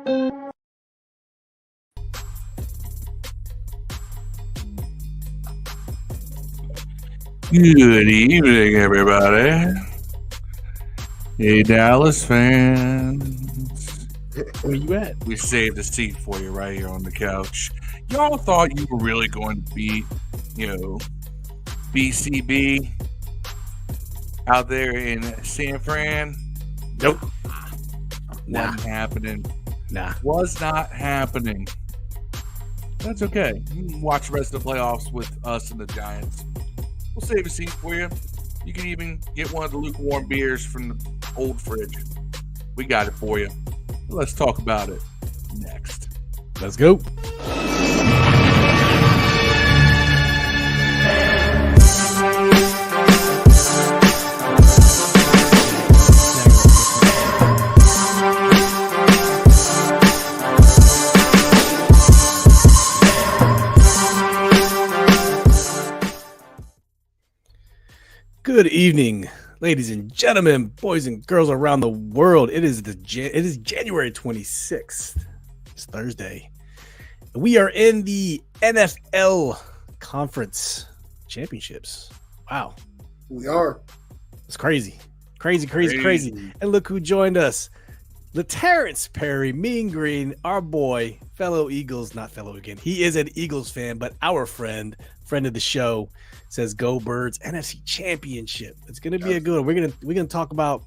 Good evening, everybody. Hey, Dallas fans. Where you at? We saved a seat for you right here on the couch. Y'all thought you were really going to beat, BCB out there in San Fran? Nope. Wasn't happening. Nah. Was not happening. That's okay. You can watch the rest of the playoffs with us and the Giants. We'll save a seat for you. You can even get one of the lukewarm beers from the old fridge. We got it for you. Let's talk about it next. Let's go. Good evening, ladies and gentlemen, boys and girls around the world. It is January 26th. It's Thursday. We are in the NFL Conference Championships. Wow. We are. It's crazy. Crazy. And look who joined us. Terrence Perry, Mean Green, our boy, fellow Eagles, not fellow again. He is an Eagles fan, but our friend of the show, says go Birds. NFC Championship. It's going to be a good one. We're going to talk about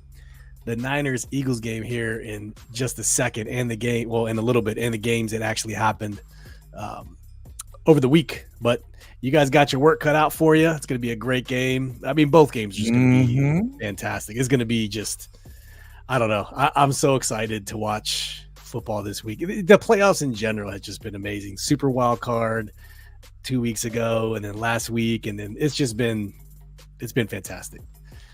the Niners Eagles game here in just a second, and the game, well, in a little bit, and the games that actually happened over the week. But you guys got your work cut out for you. It's going to be a great game. I mean, both games are just going to be fantastic. It's going to be just, I don't know. I'm so excited to watch football this week. The playoffs in general has just been amazing. Super wild card 2 weeks ago, and then last week, and then it's been fantastic.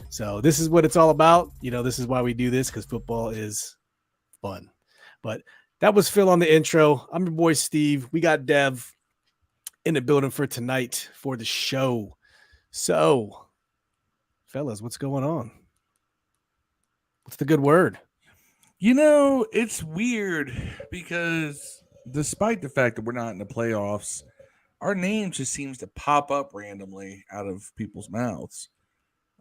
So this is what it's all about. This is why we do this, because football is fun. But that was Phil on the intro. I'm your boy Steve. We got Dev in the building for tonight for the show. So, fellas, what's going on? What's the good word? It's weird because despite the fact that we're not in the playoffs, our name just seems to pop up randomly out of people's mouths.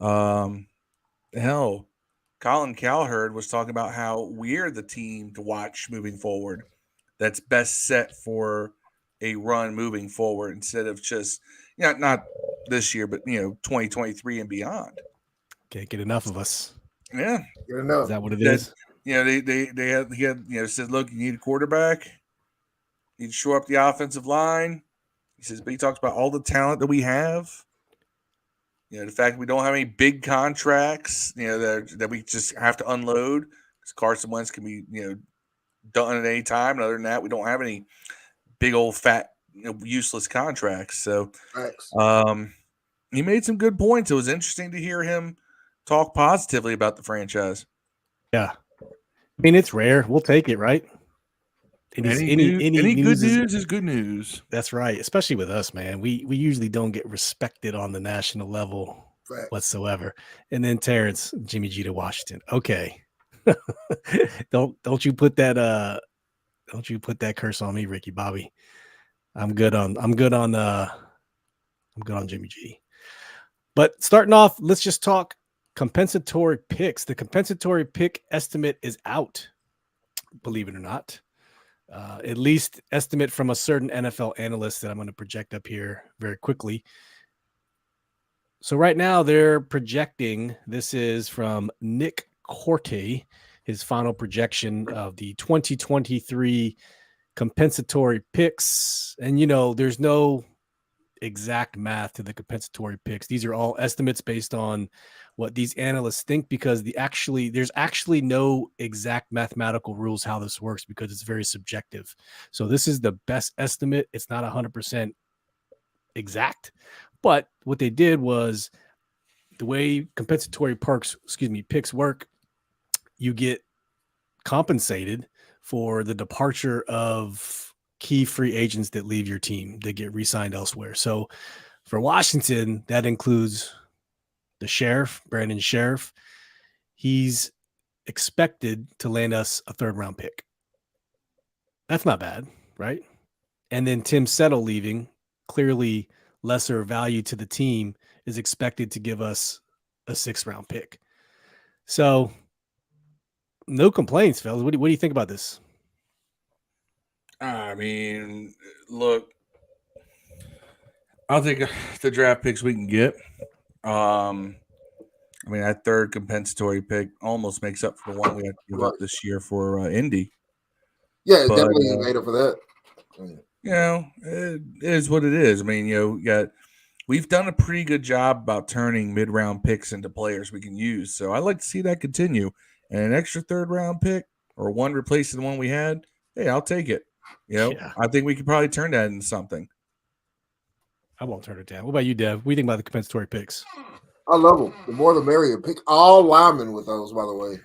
Hell, Colin Cowherd was talking about how we're the team to watch moving forward that's best set for a run moving forward instead of just, not this year, but, 2023 and beyond. Can't get enough of us. Yeah. Good enough. Is that what it is? He had said, look, you need a quarterback. You need to shore up the offensive line. He says, but he talks about all the talent that we have. The fact that we don't have any big contracts, that we just have to unload because Carson Wentz can be, done at any time. And other than that, we don't have any big old fat, useless contracts. So, he made some good points. It was interesting to hear him talk positively about the franchise. Yeah. I mean, it's rare. We'll take it, right? Any good news is good news. That's right. Especially with us, man. We usually don't get respected on the national level whatsoever. And then Terrence, Jimmy G to Washington. Okay. Don't you put that curse on me, Ricky Bobby. I'm good on Jimmy G. But starting off, let's just talk compensatory picks. The compensatory pick estimate is out, believe it or not. At least estimate from a certain NFL analyst that I'm going to project up here very quickly. So right now they're projecting, this is from Nick Corte, his final projection of the 2023 compensatory picks. And, there's no exact math to the compensatory picks. These are all estimates based on what these analysts think, because there's actually no exact mathematical rules how this works, because it's very subjective. So this is the best estimate. It's not 100% exact, but what they did was, the way compensatory picks work, you get compensated for the departure of key free agents that leave your team, that get re-signed elsewhere. So for Washington, that includes the Sheriff, Brandon Sheriff. He's expected to land us a third-round pick. That's not bad, right? And then Tim Settle leaving, clearly lesser value to the team, is expected to give us a 6th-round pick. So no complaints, fellas. What do you think about this? I mean, look, I'll take the draft picks we can get. I mean, that third compensatory pick almost makes up for the one we have to give up this year for Indy. Yeah, it definitely made up for that. You know, it is what it is. I mean, we've done a pretty good job about turning mid-round picks into players we can use. So I'd like to see that continue. And an extra 3rd-round pick or one replacing the one we had, hey, I'll take it. I think we could probably turn that into something. I won't turn it down. What about you, Dev? What do you think about the compensatory picks? I love them. The more the merrier. Pick all linemen with those, by the way.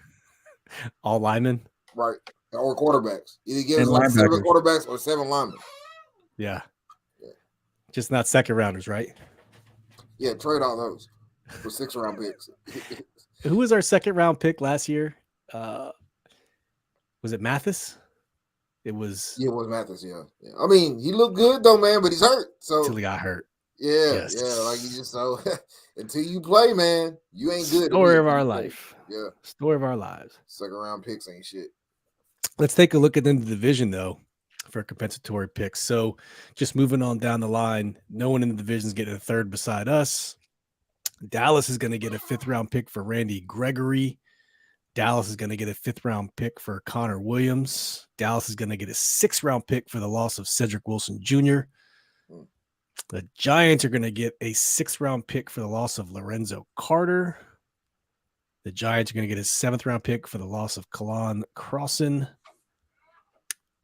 All linemen? Right. Or quarterbacks. Either give us like 7 quarterbacks or 7 linemen. Yeah. Just not 2nd-rounders, right? Yeah, trade all those for 6th-round picks. Who was our 2nd-round pick last year? Was it Mathis? It was. Yeah, it was Mathis. Yeah. I mean, he looked good though, man, but he's hurt. So until he got hurt. Yeah, like you just until you play, man, you ain't good. Story of our life. Yeah, story of our lives. 2nd-round picks ain't shit. Let's take a look at the division though for compensatory picks. So just moving on down the line, no one in the division is getting a 3rd beside us. Dallas is going to get a 5th-round pick for Randy Gregory. Dallas is going to get a 5th-round pick for Connor Williams. Dallas is going to get a 6th-round pick for the loss of Cedric Wilson Jr. The Giants are going to get a 6th-round pick for the loss of Lorenzo Carter. The Giants are going to get a 7th-round pick for the loss of Kalon Crossan.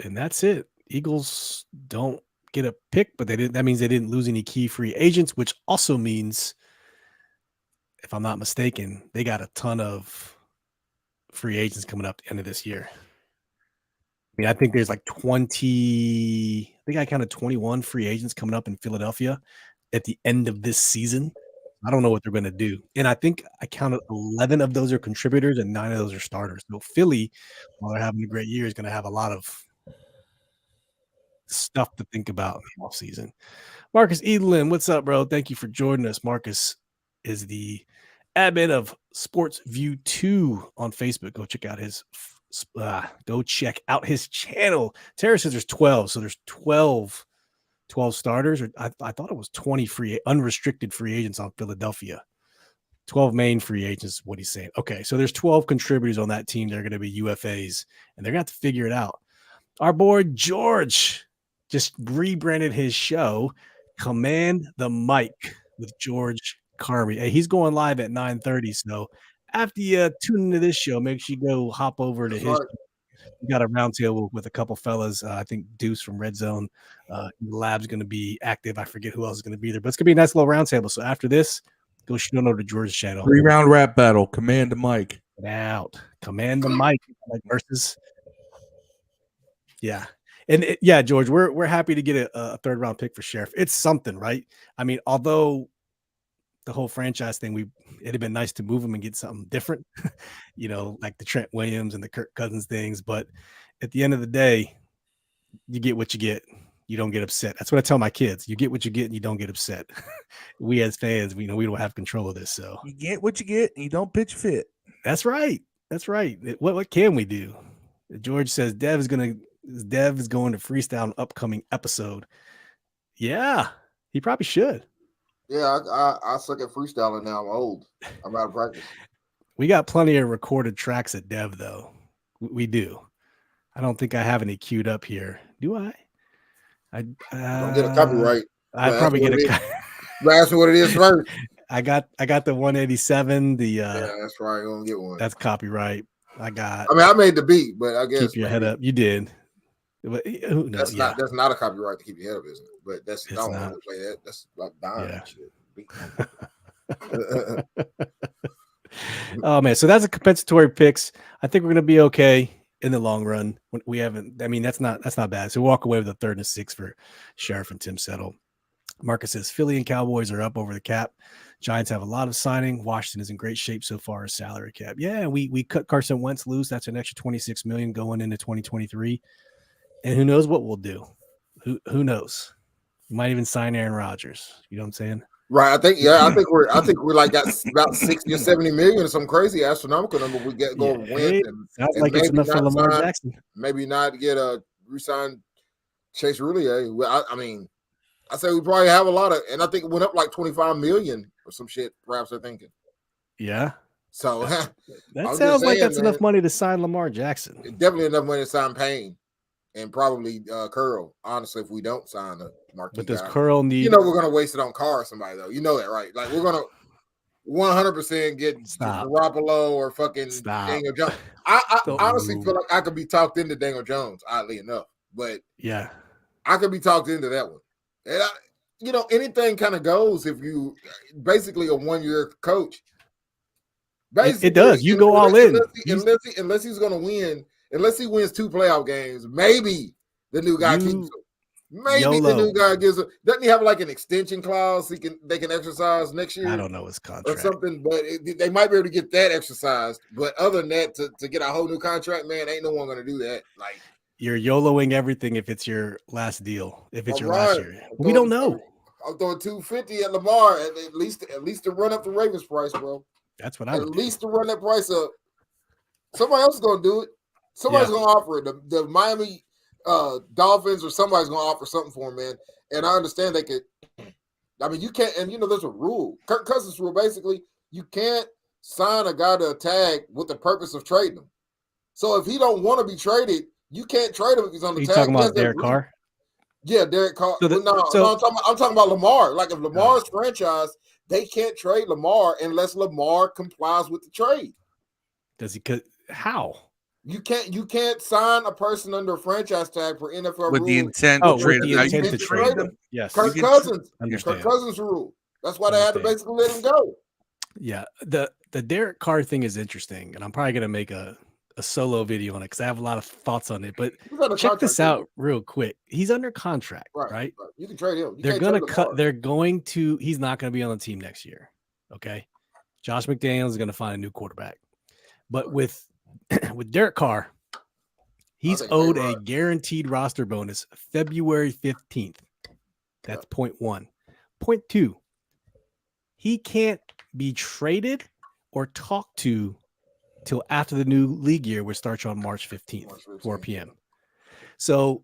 And that's it. Eagles don't get a pick, but that means they didn't lose any key free agents, which also means, if I'm not mistaken, they got a ton of free agents coming up at the end of this year. I mean, I think there's like 20, I think I counted 21 free agents coming up in Philadelphia at the end of this season. I don't know what they're going to do. And I think I counted 11 of those are contributors and 9 of those are starters. So Philly, while they're having a great year, is going to have a lot of stuff to think about in the offseason. Marcus Edelin, what's up, bro? Thank you for joining us. Marcus is the admin of Sports View 2 on Facebook. Go check out his channel. Tara says there's 12, so there's 12 starters. Or I thought it was 20 unrestricted free agents on Philadelphia. 12 main free agents, what he's saying. Okay, so there's 12 contributors on that team. They're going to be UFAs, and they're going to have to figure it out. Our boy George just rebranded his show, Command the Mic with George Carmi. Hey, he's going live at 9:30. So after you tune into this show, make sure you go hop over to his. We got a roundtable with a couple fellas. I think Deuce from Red Zone. The lab's going to be active. I forget who else is going to be there, but it's going to be a nice little roundtable. So after this, go shoot on over to George's channel. 3-round rap battle. Command the mic. Get out. Command the mic versus. Yeah. And yeah, George, we're happy to get a 3rd-round pick for Sheriff. It's something, right? I mean, although the whole franchise thing, it'd have been nice to move him and get something different, like the Trent Williams and the Kirk Cousins things. But at the end of the day, you get what you get. You don't get upset. That's what I tell my kids. You get what you get and you don't get upset. We as fans, we don't have control of this. So you get what you get and you don't pitch fit. That's right. That's right. What can we do? George says Dev is going to freestyle an upcoming episode. Yeah, he probably should. Yeah, I suck at freestyling now. I'm old. I'm out of practice. We got plenty of recorded tracks at Dev, though. We do. I don't think I have any queued up here. Do I? Don't get a copyright. I probably get a. Ask me what it is first. I got the 187. Yeah, that's right. You're gonna get one. That's copyright. I made the beat, but I guess keep your head up. You did. But, that's not a copyright to keep your head up, isn't it? But that's I don't want to play that. That's like dying shit. Oh man, so that's a compensatory picks. I think we're gonna be okay in the long run. We haven't. I mean, that's not bad. So walk away with a 3rd and 6 for Sheriff and Tim Settle. Marcus says Philly and Cowboys are up over the cap. Giants have a lot of signing. Washington is in great shape so far as salary cap. Yeah, we cut Carson Wentz loose. That's an extra $26 million going into 2023. And who knows what we'll do? Who knows? We might even sign Aaron Rodgers. You know what I'm saying? Right. I think we're like got about 60 or 70 million or some crazy astronomical number we get going win. Sounds like it's enough for Lamar Jackson. Maybe not get a resign Chase Roulier. Well, I mean, I say we probably have a lot of, and I think it went up like 25 million or some shit. Perhaps they're thinking. Yeah. So that sounds like that's enough money to sign Lamar Jackson. Definitely enough money to sign Payne. And probably Curl, honestly, if we don't sign a marquee But does guy. Curl need? We're going to waste it on Carr or somebody, though. You know that, right? Like, we're going to 100% get Garoppolo or fucking Daniel Jones. I honestly feel like I could be talked into Daniel Jones, oddly enough. But yeah, I could be talked into that one. And, anything kind of goes if you basically a one-year coach. Basically, it does. You go all in. Unless he's going to win. Unless he wins 2 playoff games, maybe the new guy keeps him. Maybe the new guy gives him. Doesn't he have like an extension clause they can exercise next year? I don't know his contract or something, but they might be able to get that exercised. But other than that, to get a whole new contract, man, ain't no one going to do that. Like you're YOLOing everything if it's your last deal. If it's your last year, we don't know. I'm throwing $250 at Lamar at least to run up the Ravens price, bro. That's what I would at least to run that price up. Somebody else is going to do it. Somebody's going to offer it. The Miami Dolphins or somebody's going to offer something for him, man. And I understand they could. I mean, you can't. And there's a rule. Kirk Cousins' rule basically, you can't sign a guy to a tag with the purpose of trading him. So if he don't want to be traded, you can't trade him if he's on the tag. You talking about Derek Carr? Yeah, Derek Carr. I'm talking about Lamar. Like if Lamar's franchise, they can't trade Lamar unless Lamar complies with the trade. Does he? How? You can't sign a person under a franchise tag for NFL with rules. the intent to trade them. Yes, Kirk Cousins rule. That's why they had to basically let him go. Yeah, the Derek Carr thing is interesting, and I'm probably gonna make a solo video on it because I have a lot of thoughts on it. But check this out real quick. He's under contract, right? You can trade him. They're gonna cut. They're going to. He's not gonna be on the team next year. Okay, Josh McDaniels is gonna find a new quarterback, but with Derek Carr, he's owed a guaranteed roster bonus February 15th. That's point 1. Point 2, he can't be traded or talked to till after the new league year, which starts on March 15th, 4 p.m. So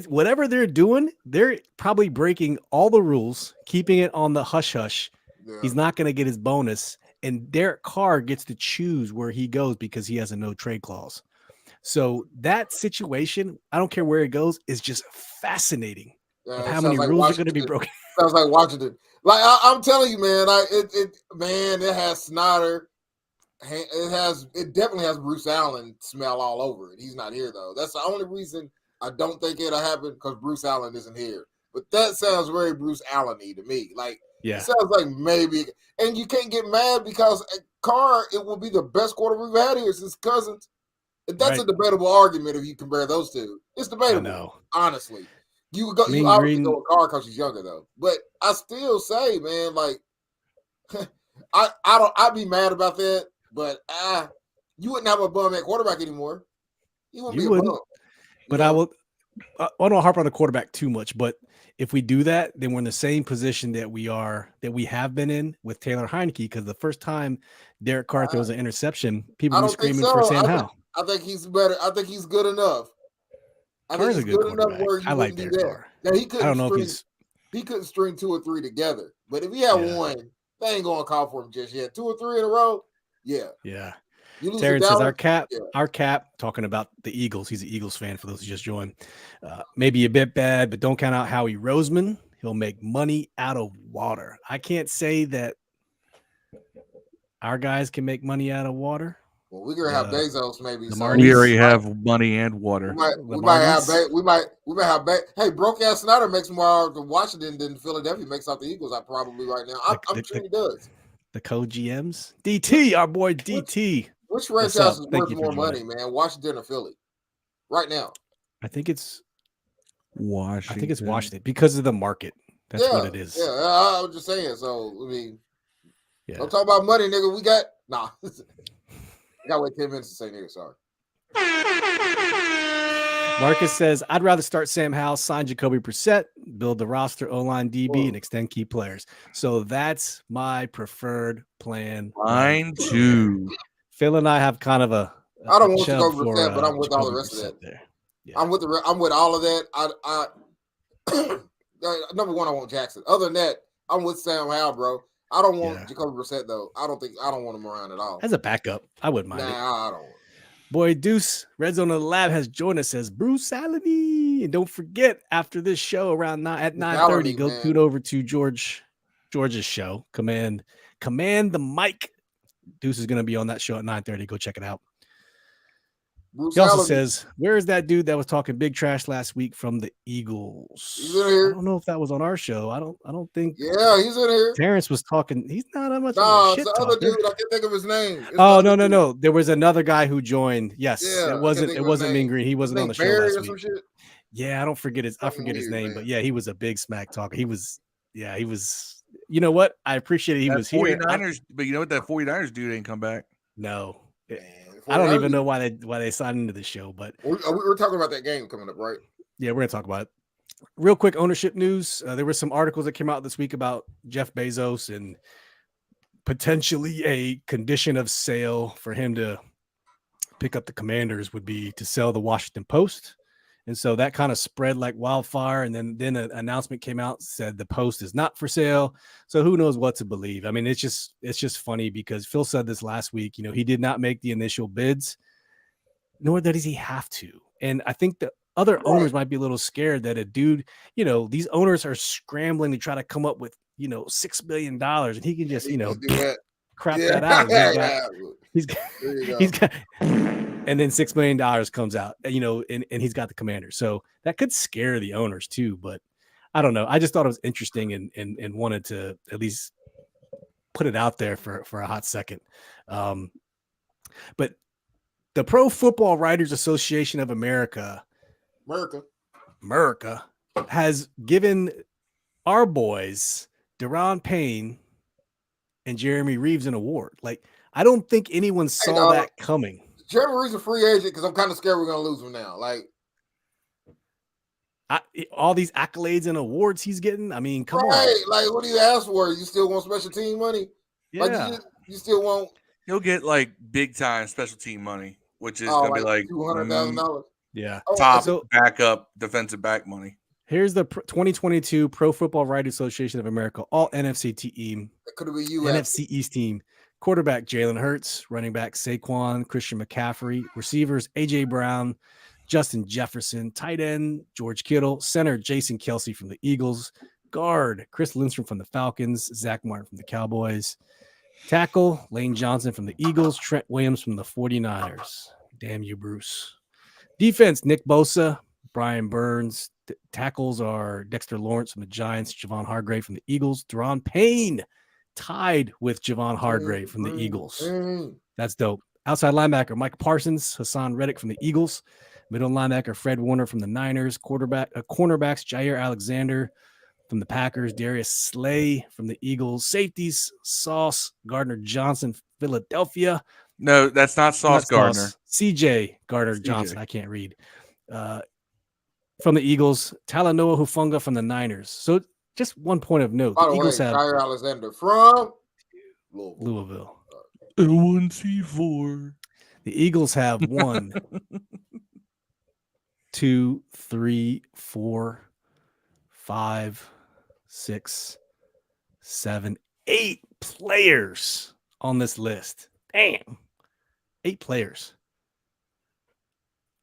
whatever they're doing, they're probably breaking all the rules, keeping it on the hush-hush. Yeah. He's not going to get his bonus. And Derek Carr gets to choose where he goes because he has a no trade clause. So that situation, I don't care where it goes, is just fascinating. Of how many rules are going to be broken. Sounds like Washington. Like I'm telling you, man. It has Snyder. It definitely has Bruce Allen smell all over it. He's not here though. That's the only reason I don't think it'll happen because Bruce Allen isn't here. But that sounds very Bruce Allen-y to me. Like. Yeah. It sounds like maybe, and you can't get mad because Carr, it will be the best quarter we've had here since Cousins. That's a debatable argument if you compare those two. It's debatable, honestly. You obviously go with Carr because he's younger though. But I still say, man, like I'd be mad about that, but you wouldn't have a bum at quarterback anymore. You wouldn't be a bum. But I will. I don't harp on the quarterback too much, but if we do that, then we're in the same position that we have been in with Taylor Heineke. Because the first time Derek Carr throws an interception, people were screaming for Sam Howell. I think he's better. I think he's good enough. I think he's good enough where you wouldn't do that. Now, he couldn't string 2 or 3 together. But if he had one, they ain't gonna call for him just yet. 2 or 3 in a row, yeah. Terrence says our cap, talking about the Eagles. He's an Eagles fan for those who just joined. Maybe a bit bad, but don't count out Howie Roseman. He'll make money out of water. I can't say that our guys can make money out of water. Well, we're gonna have Bezos maybe. We already have money and water. We might have. Hey, broke ass Snyder makes more out of Washington than Philadelphia makes out the Eagles. Probably right now. I'm sure he does. The co-GMs, DT, our boy DT. Which franchise is worth more money, man? Washington or Philly? Right now. I think it's Washington. I think it's Washington because of the market. That's what it is. Yeah, I was just saying. So, I mean, don't talk about money, nigga. We got I got to wait 10 minutes to say nigga, sorry. Marcus says, I'd rather start Sam Howell, sign Jacoby Brissett, build the roster, O-line, DB, and extend key players. So that's my preferred plan. Mine too. Phil and I have kind of a I don't want chub Jacoby for, Brissett, but I'm with all the Jacoby rest of Brissett that. there. Yeah. I'm with all of that. I number one, I want Jackson. Other than that, I'm with Sam Howell, bro. I don't want Jacoby Brissett though. I don't want him around at all. As a backup, I wouldn't mind it. I don't. Boy, Deuce, Red Zone of the Lab has joined us, says Brutality. And don't forget, after this show around at 9:30, go tune over to George's show. Command the mic. Deuce is going to be on that show at 9:30. Go check it out. He also says, where is that dude that was talking big trash last week from the Eagles? He's in here. I don't know if that was on our show. I don't think. Yeah, he's in here. Terrence was talking. He's not that much. No, it's the other dude. I can't think of his name. No. There was another guy who joined. Yes, it wasn't Mean Green. He wasn't on the show last week. Yeah, I forget his name, man. But yeah, he was a big smack talker. He was. You know what? I appreciate he was 49ers, here. But you know what? That 49ers dude ain't come back. No. I don't even know why they signed into the show, but we're talking about that game coming up, right? Yeah, we're gonna talk about it. Real quick ownership news. There were some articles that came out this week about Jeff Bezos and potentially a condition of sale for him to pick up the Commanders would be to sell the Washington Post. And so that kind of spread like wildfire. And then an announcement came out, said the Post is not for sale. So who knows what to believe? I mean, it's just funny because Phil said this last week, he did not make the initial bids, nor does he have to. And I think the other owners might be a little scared that a dude, these owners are scrambling to try to come up with, $6 billion and he can just, crap that out. He's got and then $6 million comes out, and he's got the Commanders. So that could scare the owners too, but I don't know. I just thought it was interesting and wanted to at least put it out there for a hot second. But the Pro Football Writers Association of America has given our boys Deron Payne and Jeremy Reeves an award. Like, I don't think anyone saw that coming. Jeremy Reeves is a free agent because I'm kind of scared we're going to lose him now. Like, all these accolades and awards he's getting. I mean, come on. Like, what do you ask for? You still want special team money? Yeah. Like, you still want. He'll get like big time special team money, which is going to be like $200,000. Yeah. Top backup defensive back money. Here's the 2022 Pro Football Writers Association of America All NFC team. That could be NFC East team. Quarterback Jalen Hurts, running back Saquon, Christian McCaffrey, receivers AJ Brown, Justin Jefferson, tight end George Kittle, center Jason Kelce from the Eagles, guard Chris Lindstrom from the Falcons, Zach Martin from the Cowboys, tackle Lane Johnson from the Eagles, Trent Williams from the 49ers. Damn you, Bruce. Defense Nick Bosa, Brian Burns. Tackles are Dexter Lawrence from the Giants, Javon Hargrave from the Eagles, Deron Payne tied with Javon Hargrave from the Eagles. That's dope. Outside linebacker Mike Parsons, Hassan Reddick from the Eagles, middle linebacker Fred Warner from the Niners, cornerbacks Jair Alexander from the Packers, Darius Slay from the Eagles, safeties Sauce Gardner Johnson, Philadelphia. No, that's not Sauce Gardner. CJ Gardner Johnson. I can't read. From the Eagles, Talanoa Hufanga from the Niners. So just one point of note. By the Eagles have Jair Alexander from Louisville. L1C4. The Eagles have 1, 2, 3, 4, 5, 6, 7, 8 players on this list. Damn. 8 players.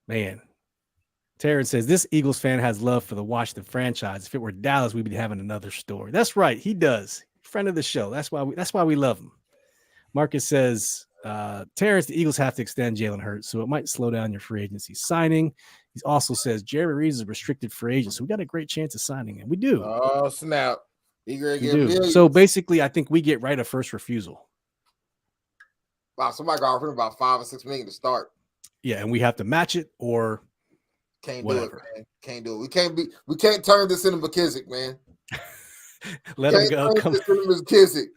Man. Taryn says, this Eagles fan has love for the Washington franchise. If it were Dallas, we'd be having another story. That's right. He does. Friend of the show. That's why we love him. Marcus says, Terrence, the Eagles have to extend Jalen Hurts, so it might slow down your free agency signing. He also says, Jeremy Reeves is a restricted free agent, so we got a great chance of signing him. We do. Oh, snap. We do. So basically, I think we get right of first refusal. Wow, somebody got offered about $5 or $6 million to start. Yeah, and we have to match it or can't whatever. Do it, man. Can't do it. We can't turn this into McKissick, man. Let him go. Come McKissick.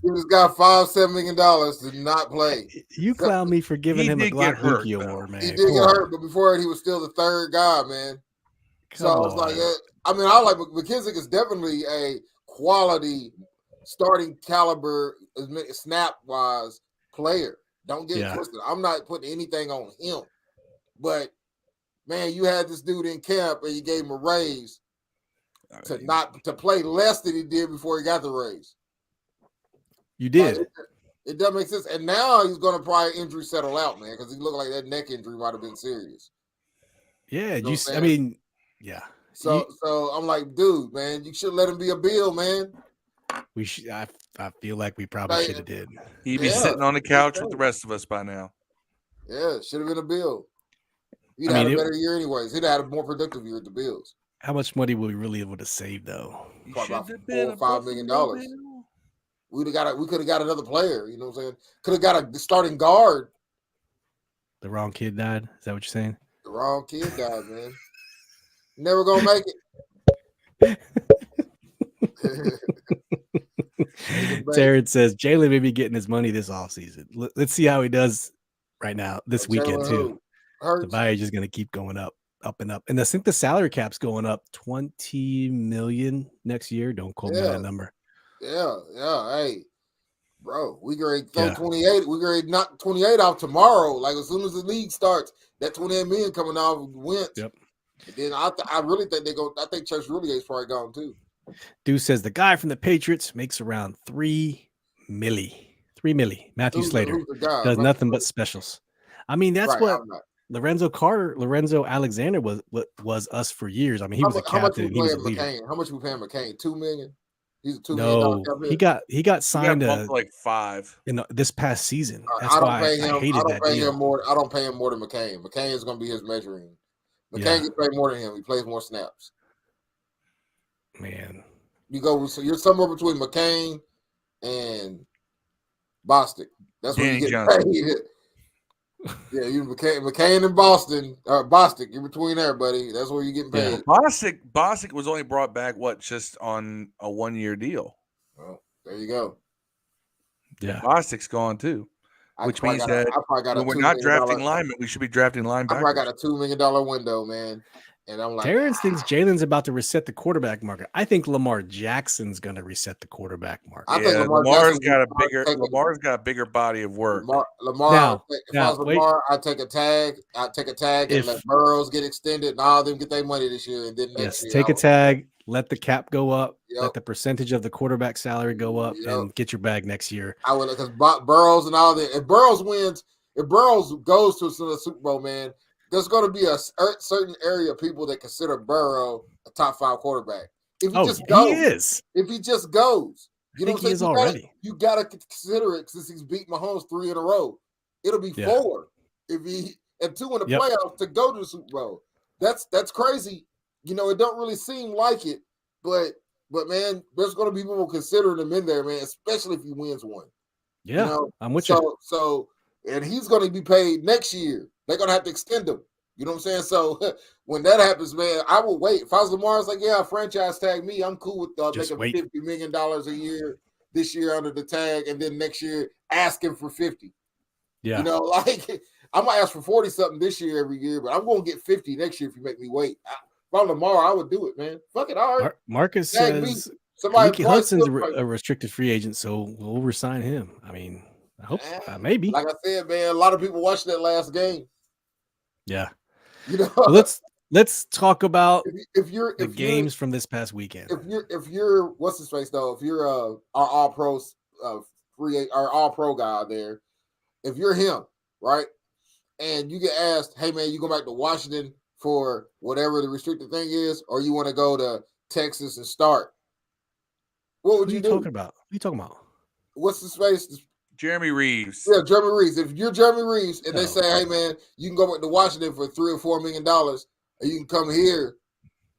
He just got $5-7 million to not play. You clown me for giving him a did get Glock hurt, Dookie though. award, man. He did get hurt, but before that, he was still the third guy, man. So it's like, I mean, I like McKissick is definitely a quality starting caliber snap wise player. Don't get it twisted. I'm not putting anything on him, but man, you had this dude in camp and you gave him a raise to play less than he did before he got the raise. You did. Like, it doesn't make sense. And now he's going to probably injury settle out, man, because he looked like that neck injury might have been serious. Yeah, I mean, yeah. So I'm like, dude, man, you should let him be a Bill, man. We should. I feel like we probably should have did. He'd be sitting on the couch with the rest of us by now. Yeah, should have been a Bill. He'd had a better year anyways. He'd had a more productive year at the Bills. How much money would we really able to save though? Probably about $4 or $5 million. We could have got another player. You know what I'm saying? Could have got a starting guard. The wrong kid died. Is that what you're saying? The wrong kid died, man. Never gonna make it. Jared says Jalen may be getting his money this offseason. Let's see how he does right now this weekend too. The value is just going to keep going up and up. And I think the salary cap's going up 20 million next year. Don't quote me on that number. Yeah. Hey, bro, we grade throw 28. We grade knock 28 off tomorrow. Like as soon as the league starts, that 28 million coming off Wentz. Yep. And then I really think they go. I think Church Roullier's probably gone too. Dude says the guy from the Patriots makes around $3 million. Matthew Slater does nothing but specials. I mean, that's what Lorenzo Alexander was us for years. I mean, he was a captain. He was a leader. How much we paying McCain? $2 million. He's a $2 million. He got signed like $5 in this past season. That's why I hated that deal. I don't pay him more than McCain. McCain is going to be his measuring. McCain gets paid more than him. He plays more snaps. Man, you're somewhere between McCain and Bostic. That's what you get paid. Yeah, you McCain and Bostic. You're between there, buddy. That's where you're getting paid. Yeah. Bostic was only brought back just on a 1-year deal. Well, there you go. Yeah, Bostic's gone too. Which means that when we're not drafting linemen, we should be drafting linebackers. I probably got a $2 million window, man. And I'm like, Terrence thinks Jalen's about to reset the quarterback market. I think Lamar Jackson's going to reset the quarterback market. I think Lamar's got a bigger body of work. Lamar, if I was Lamar, I'd take a tag. And let Burrows get extended and all of them get their money this year. And then next year, take a tag, let the cap go up, let the percentage of the quarterback salary go up, and get your bag next year. I would, because Burrows and all that. If Burrows goes to the Super Bowl, man, there's going to be a certain area of people that consider Burrow a top 5 quarterback. If he just goes, he is. If he just goes, you know what I'm saying? Already. You got to consider it since he's beat Mahomes 3 in a row. It'll be 4 if he and 2 in the playoffs to go to the Super Bowl. That's crazy. You know, it don't really seem like it, but man, there's going to be people considering him in there, man, especially if he wins one. Yeah, you know? I'm with you. So, and he's going to be paid next year. They're going to have to extend him. You know what I'm saying? So when that happens, man, I will wait. If I was Lamar, I was like, yeah, franchise tag me. I'm cool with making $50 million a year this year under the tag, and then next year asking for 50. Yeah. You know, like I might ask for 40 something this year every year, but I'm going to get 50 next year if you make me wait. If I'm Lamar, I would do it, man. Fuck it. All right. Marcus says Mickey Hudson's a restricted free agent, so we'll resign him. I mean, I hope maybe. Like I said, man, a lot of people watched that last game. Yeah. You know, let's talk about the games from this past weekend. If you're what's his face though, if you're our all pro guy there, if you're him, right, and you get asked, hey man, you go back to Washington for whatever the restricted thing is, or you want to go to Texas and start, what would you do? What are you talking about? What's his face? Jeremy Reeves. Yeah, Jeremy Reeves. If you're Jeremy Reeves and they say, hey, man, you can go back to Washington for $3 or $4 million, or you can come here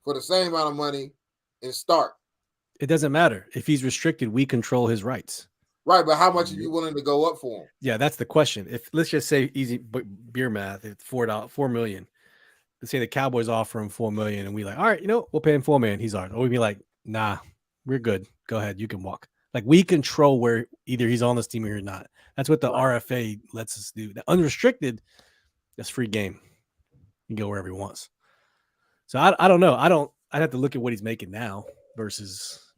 for the same amount of money and start. It doesn't matter. If he's restricted, we control his rights. Right, but how much are you willing to go up for him? Yeah, that's the question. If let's just say easy beer math, it's $4 million. Let's say the Cowboys offer him $4 million, and we like, all right, we'll pay him $4 million. He's ours. Or we'd be like, nah, we're good. Go ahead, you can walk. Like we control where either he's on this team or not. That's what the RFA lets us do. The unrestricted, that's free game. He can go wherever he wants. So I don't know. I'd have to look at what he's making now versus,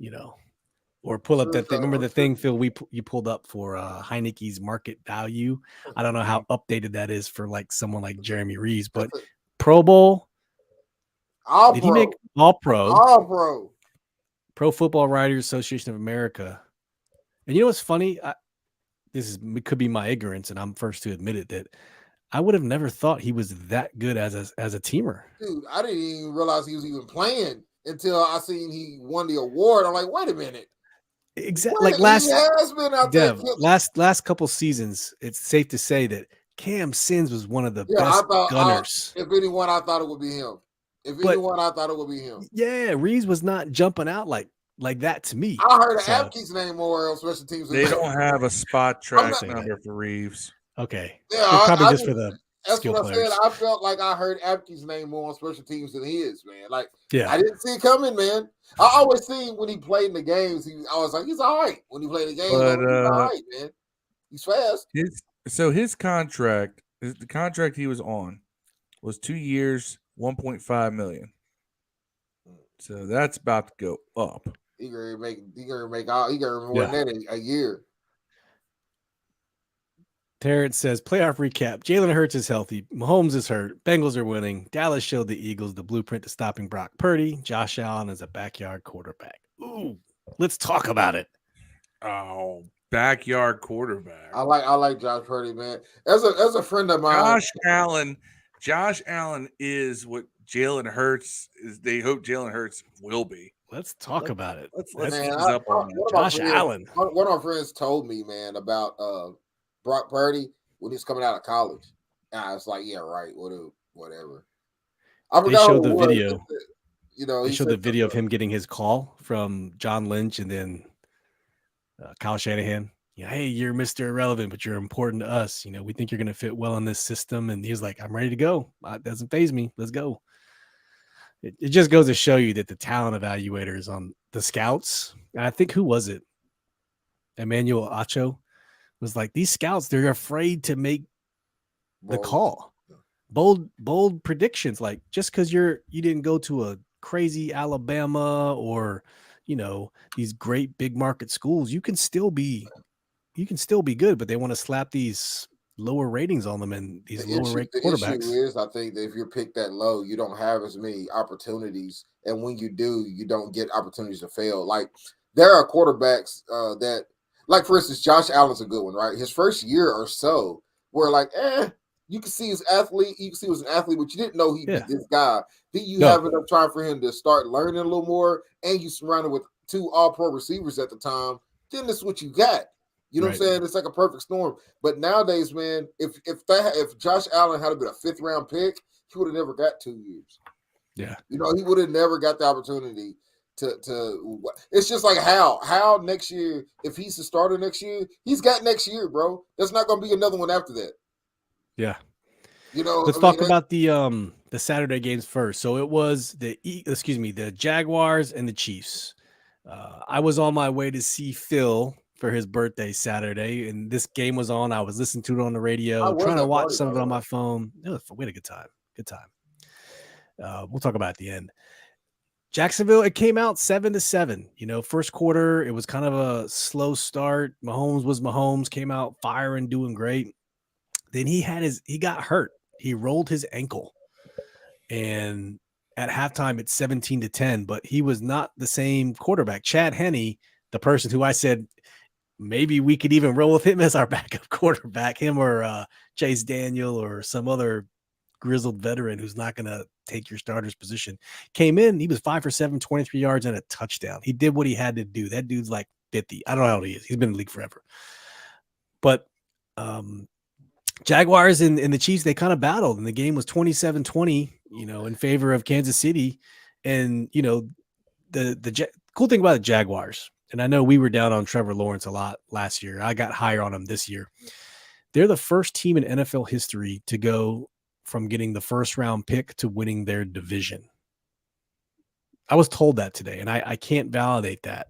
or pull up that thing. Remember the thing, Phil, you pulled up for Heineke's market value. I don't know how updated that is for like someone like Jeremy Reeves, but Pro Bowl. He make All Pro? Pro Football Writers Association of America. And you know what's funny? It could be my ignorance, and I'm first to admit it, that I would have never thought he was that good as a teamer. Dude, I didn't even realize he was even playing until I seen he won the award. I'm like, wait a minute. Exactly. Like last couple seasons, it's safe to say that Cam Sims was one of the best gunners. If anyone, I thought it would be him. I thought it would be him. Yeah, Reeves was not jumping out like that to me. I heard Apke's name more on special teams. They don't have a spot track number for Reeves. Okay. Yeah, probably just for the that's skill what players. I said. I felt like I heard Apke's name more on special teams than his, man. Like, yeah, I didn't see it coming, man. I always see when he played in the games, I was like, he's all right. When he played the games, he's all right, man. He's fast. His contract, the contract he was on was 2 years, $1.5 million. So that's about to go up. He gonna make more than that a year. Terrence says, playoff recap. Jalen Hurts is healthy. Mahomes is hurt. Bengals are winning. Dallas showed the Eagles the blueprint to stopping Brock Purdy. Josh Allen is a backyard quarterback. Ooh, let's talk about it. Oh, backyard quarterback. I like Josh Purdy, man. As a friend of mine, Josh Allen is what Jalen Hurts is. They hope Jalen Hurts will be. Let's talk about it. Josh Allen. One of my friends told me, man, about Brock Purdy when he was coming out of college. And I was like, yeah, right, whatever. They showed the video. They showed the video of him getting his call from John Lynch and then Kyle Shanahan. Hey, you're Mr. Irrelevant, but you're important to us. We think you're going to fit well in this system. And he was like, I'm ready to go. It doesn't faze me. Let's go. It just goes to show you that the talent evaluators on the scouts, and I think, who was it? Emmanuel Acho was like, these scouts, they're afraid to make the call. Bold predictions. Like, just because you didn't go to a crazy Alabama or, these great big market schools, you can still be good, but they want to slap these lower ratings on them and these lower ranked quarterbacks. The issue is, I think that if you're picked that low, you don't have as many opportunities, and when you do, you don't get opportunities to fail. Like, there are quarterbacks that, like, for instance, Josh Allen's a good one, right? His first year or so, where like, you can see his athlete, but you didn't know he'd be this guy. Then you have enough time for him to start learning a little more, and you surrounded with 2 all-pro receivers at the time. Then this is what you got. You know what I'm saying? It's like a perfect storm. But nowadays, man, if Josh Allen had been a 5th round pick, he would have never got 2 years. Yeah. He would have never got the opportunity to it's just like how next year, if he's the starter next year, he's got next year, bro. There's not going to be another one after that. Yeah. Let's talk about the Saturday games first. So it was the Jaguars and the Chiefs. I was on my way to see Phil for his birthday Saturday, and this game was on. I was listening to it on the radio, trying to watch some of it on my phone. We had a good time. We'll talk about it at the end. Jacksonville, it came out 7-7. First quarter, it was kind of a slow start. Mahomes came out firing, doing great. Then he got hurt. He rolled his ankle, and at halftime it's 17-10. But he was not the same quarterback. Chad Henne, the person who I said maybe we could even roll with him as our backup quarterback, him or Chase Daniel or some other grizzled veteran who's not going to take your starter's position, came in. He was 5 for 7, 23 yards and a touchdown. He did what he had to do. That dude's like 50. I don't know how old he is. He's been in the league forever. But Jaguars and the Chiefs, they kind of battled, and the game was 27-20, in favor of Kansas City. And, the cool thing about the Jaguars, and I know we were down on Trevor Lawrence a lot last year. I got higher on him this year. They're the first team in NFL history to go from getting the 1st round pick to winning their division. I was told that today, and I can't validate that.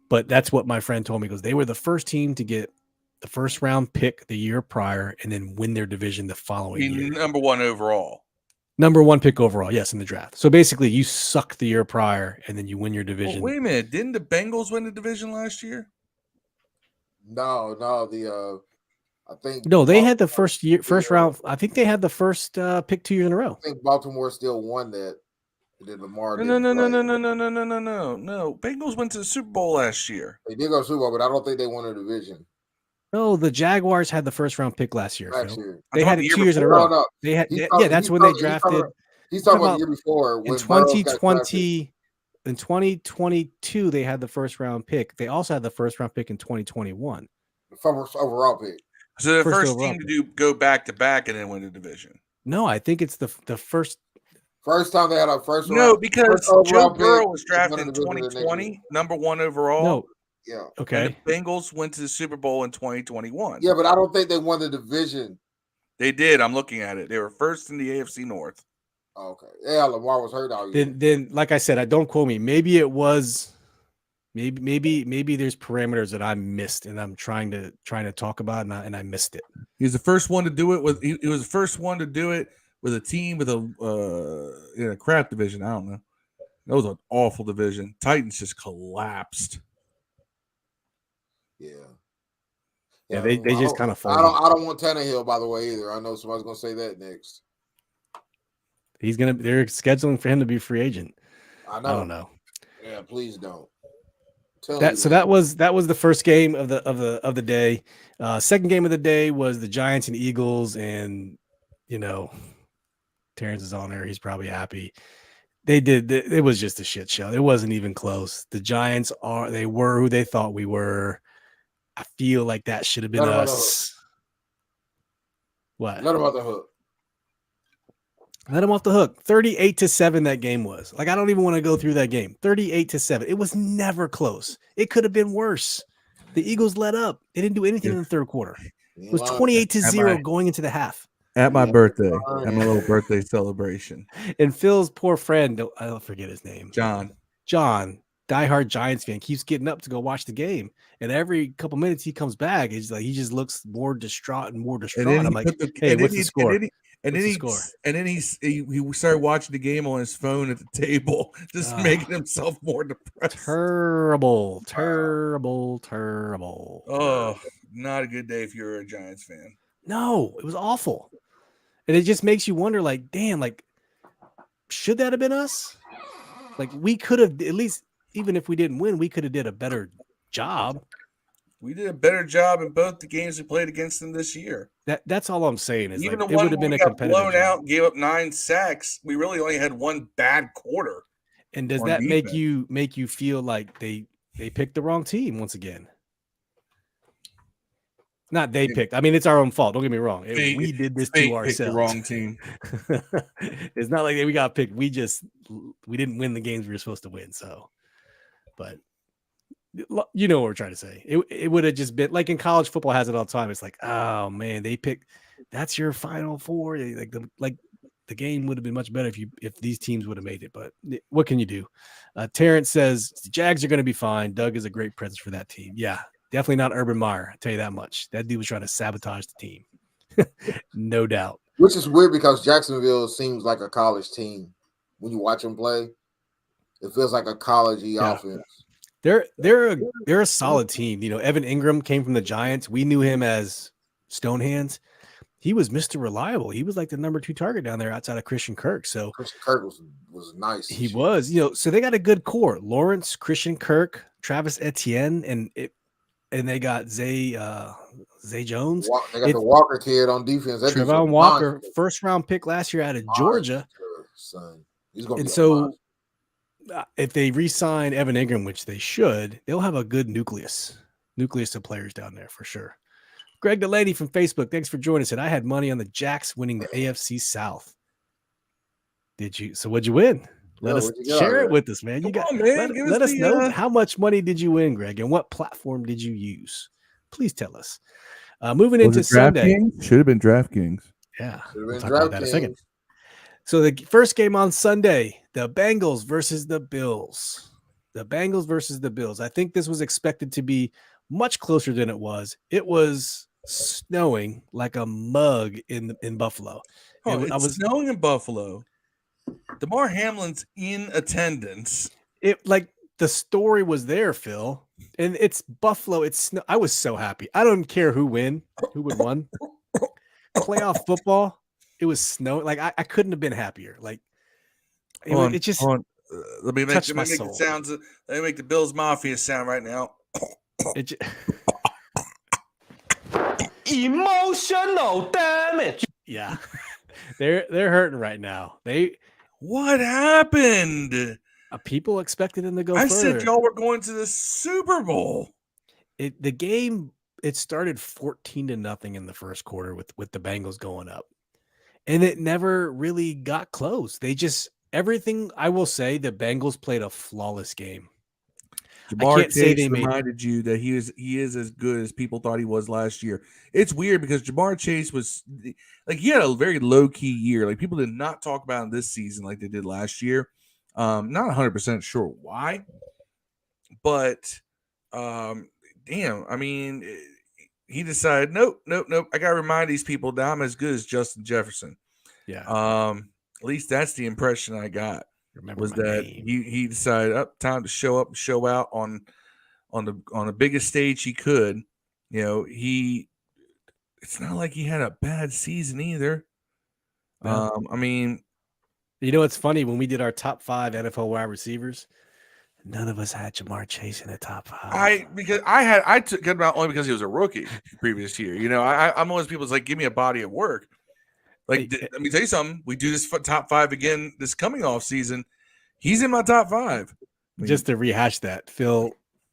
But that's what my friend told me, because they were the first team to get the first round pick the year prior and then win their division the following year. Number 1 overall. Number 1 pick overall, yes, in the draft. So basically, you suck the year prior and then you win your division. Well, wait a minute. Didn't the Bengals win the division last year? No, I think they had the first round. I think they had the first pick 2 years in a row. I think Baltimore still won that. Did Lamar? No. Bengals went to the Super Bowl last year. They did go to Super Bowl, but I don't think they won a division. No, the Jaguars had the first round pick last year. They had it 2 years in a before. row. No. They had that's when they drafted. He's talking about the year before. In 2020, in 2022, they had the first round pick. They also had the first round pick in 2021. The first overall pick. So the first team to go back to back and then win the division. No, I think it's the first time they had a first round. No, because Joe Burrow was drafted in 2020, number 1 overall. No. Yeah. Okay. And the Bengals went to the Super Bowl in 2021. Yeah, but I don't think they won the division. They did. I'm looking at it. They were first in the AFC North. Okay. Yeah, Lamar was hurt all year. Then, like I said, I don't quote me. Maybe it was. Maybe there's parameters that I missed, and I'm trying to talk about, and I missed it. He was the first one to do it with. He was the first one to do it with a team with a crap division. I don't know. That was an awful division. Titans just collapsed. Yeah, they just kind of folded. I don't want Tannehill, by the way, either. I know somebody's gonna say that next. They're scheduling for him to be a free agent. I know. I don't know. Yeah, please don't. That was the first game of the day. Second game of the day was the Giants and Eagles, and Terrence is on there. He's probably happy. It was just a shit show. It wasn't even close. The Giants were who they thought we were. I feel like that should have been us. What? Let them off the hook. Let them off the hook. 38-7 that game was. Like, I don't even want to go through that game. 38-7. It was never close. It could have been worse. The Eagles let up. They didn't do anything in the third quarter. It was 28-0 going into the half. At my birthday. At my little birthday celebration. And Phil's poor friend, I'll forget his name. John, diehard Giants fan, keeps getting up to go watch the game. And every couple minutes he comes back. It's like he just looks more distraught and more distraught. I'm like, hey, what's the score? And then he started watching the game on his phone at the table, just making himself more depressed. Terrible. Oh, not a good day if you're a Giants fan. No, it was awful. And it just makes you wonder, like, damn, like, should that have been us? Like, we could have, at least, even if we didn't win, we could have did a better job. We did a better job in both the games we played against them this year. That's all I'm saying. Is even like, the it one would have been a got competitive blown job. out, gave up 9 sacks. We really only had one bad quarter. And does that make you feel like they picked the wrong team once again? Not they picked. I mean, it's our own fault. Don't get me wrong. We did this to ourselves. The wrong team. It's not like we got picked. We didn't win the games we were supposed to win. So, but you know what we're trying to say. It would have just been like in college football has it all the time. It's like, oh man, they picked. That's your Final Four. The game would have been much better if these teams would have made it. But what can you do? Terrence says the Jags are going to be fine. Doug is a great presence for that team. Yeah. Definitely not Urban Meyer. I'll tell you that much. That dude was trying to sabotage the team. No doubt. Which is weird because Jacksonville seems like a college team. When you watch them play, it feels like a college-y offense. They're a solid team. You know, Evan Ingram came from the Giants. We knew him as Stonehands. He was Mr. Reliable. He was like the number 2 target down there outside of Christian Kirk. So Christian Kirk was nice. He was, so they got a good core. Lawrence, Christian Kirk, Travis Etienne, and they got Zay Jones. They got the Walker kid on defense. Trevon Walker, first round pick last year out of Georgia. Son. He's gonna and so if they re-sign Evan Ingram, which they should, they'll have a good nucleus of players down there for sure. Greg Delaney from Facebook, thanks for joining us. And I had money on the Jacks winning the AFC South. Did you? So what'd you win? Let us share it with us, man. Let us know how much money did you win, Greg, and what platform did you use? Please tell us. Moving into Sunday. Should have been DraftKings. Yeah. We'll talk about that in a second. So the first game on Sunday, the Bengals versus the Bills. The Bengals versus the Bills. I think this was expected to be much closer than it was. It was snowing like a mug in Buffalo. It's snowing in Buffalo. DeMar Hamlin's in attendance. It like the story was there, Phil, and it's Buffalo. I was so happy. I don't care who would won. Playoff football. It was snowing. Like I couldn't have been happier. Like it just let me make my the soul. sounds. Let me make the Bills Mafia sound right now. Emotional damage. Yeah, they're hurting right now. What happened? People expected them to go. I further. said y'all were going to the Super Bowl. The game started 14-0 in the first quarter with the Bengals going up, and it never really got close. Everything. I will say the Bengals played a flawless game. Jamar Chase reminded you that he is as good as people thought he was last year. It's weird because Jamar Chase was like he had a very low key year. Like people did not talk about him this season like they did last year. Not 100% sure why, but damn, I mean, he decided nope. I gotta remind these people that I'm as good as Justin Jefferson. Yeah. At least that's the impression I got. Was that he decided time to show up and show out on the biggest stage he could. You know, it's not like he had a bad season either. No. I mean, you know, it's funny when we did our top 5 NFL wide receivers, none of us had Jamar Chase in the top 5. I took him out only because he was a rookie previous year. You know, I'm one of those people that's like, give me a body of work. Like, let me tell you something. We do this top 5 again this coming off season. He's in my top 5. Just to rehash that, Phil,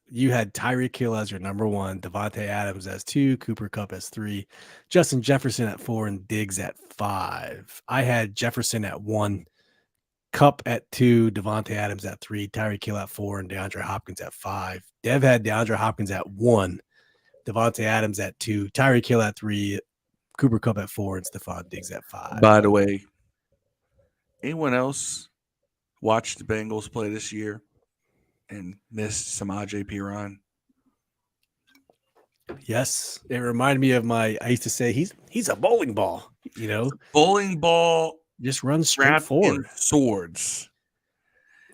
you had Tyreek Hill as your number 1, Devontae Adams as 2, Cooper Kupp as 3, Justin Jefferson at 4, and Diggs at 5. I had Jefferson at 1, Kupp at 2, Devontae Adams at 3, Tyreek Hill at 4, and DeAndre Hopkins at 5. Dev had DeAndre Hopkins at 1, Devontae Adams at 2, Tyreek Hill at 3, Cooper Kupp at 4, and Stephon Diggs at 5. By the way, anyone else watch the Bengals play this year and missed Samaje Perine? Yes, it reminded me of I used to say he's a bowling ball. You know, bowling ball just runs straight forward. Swords.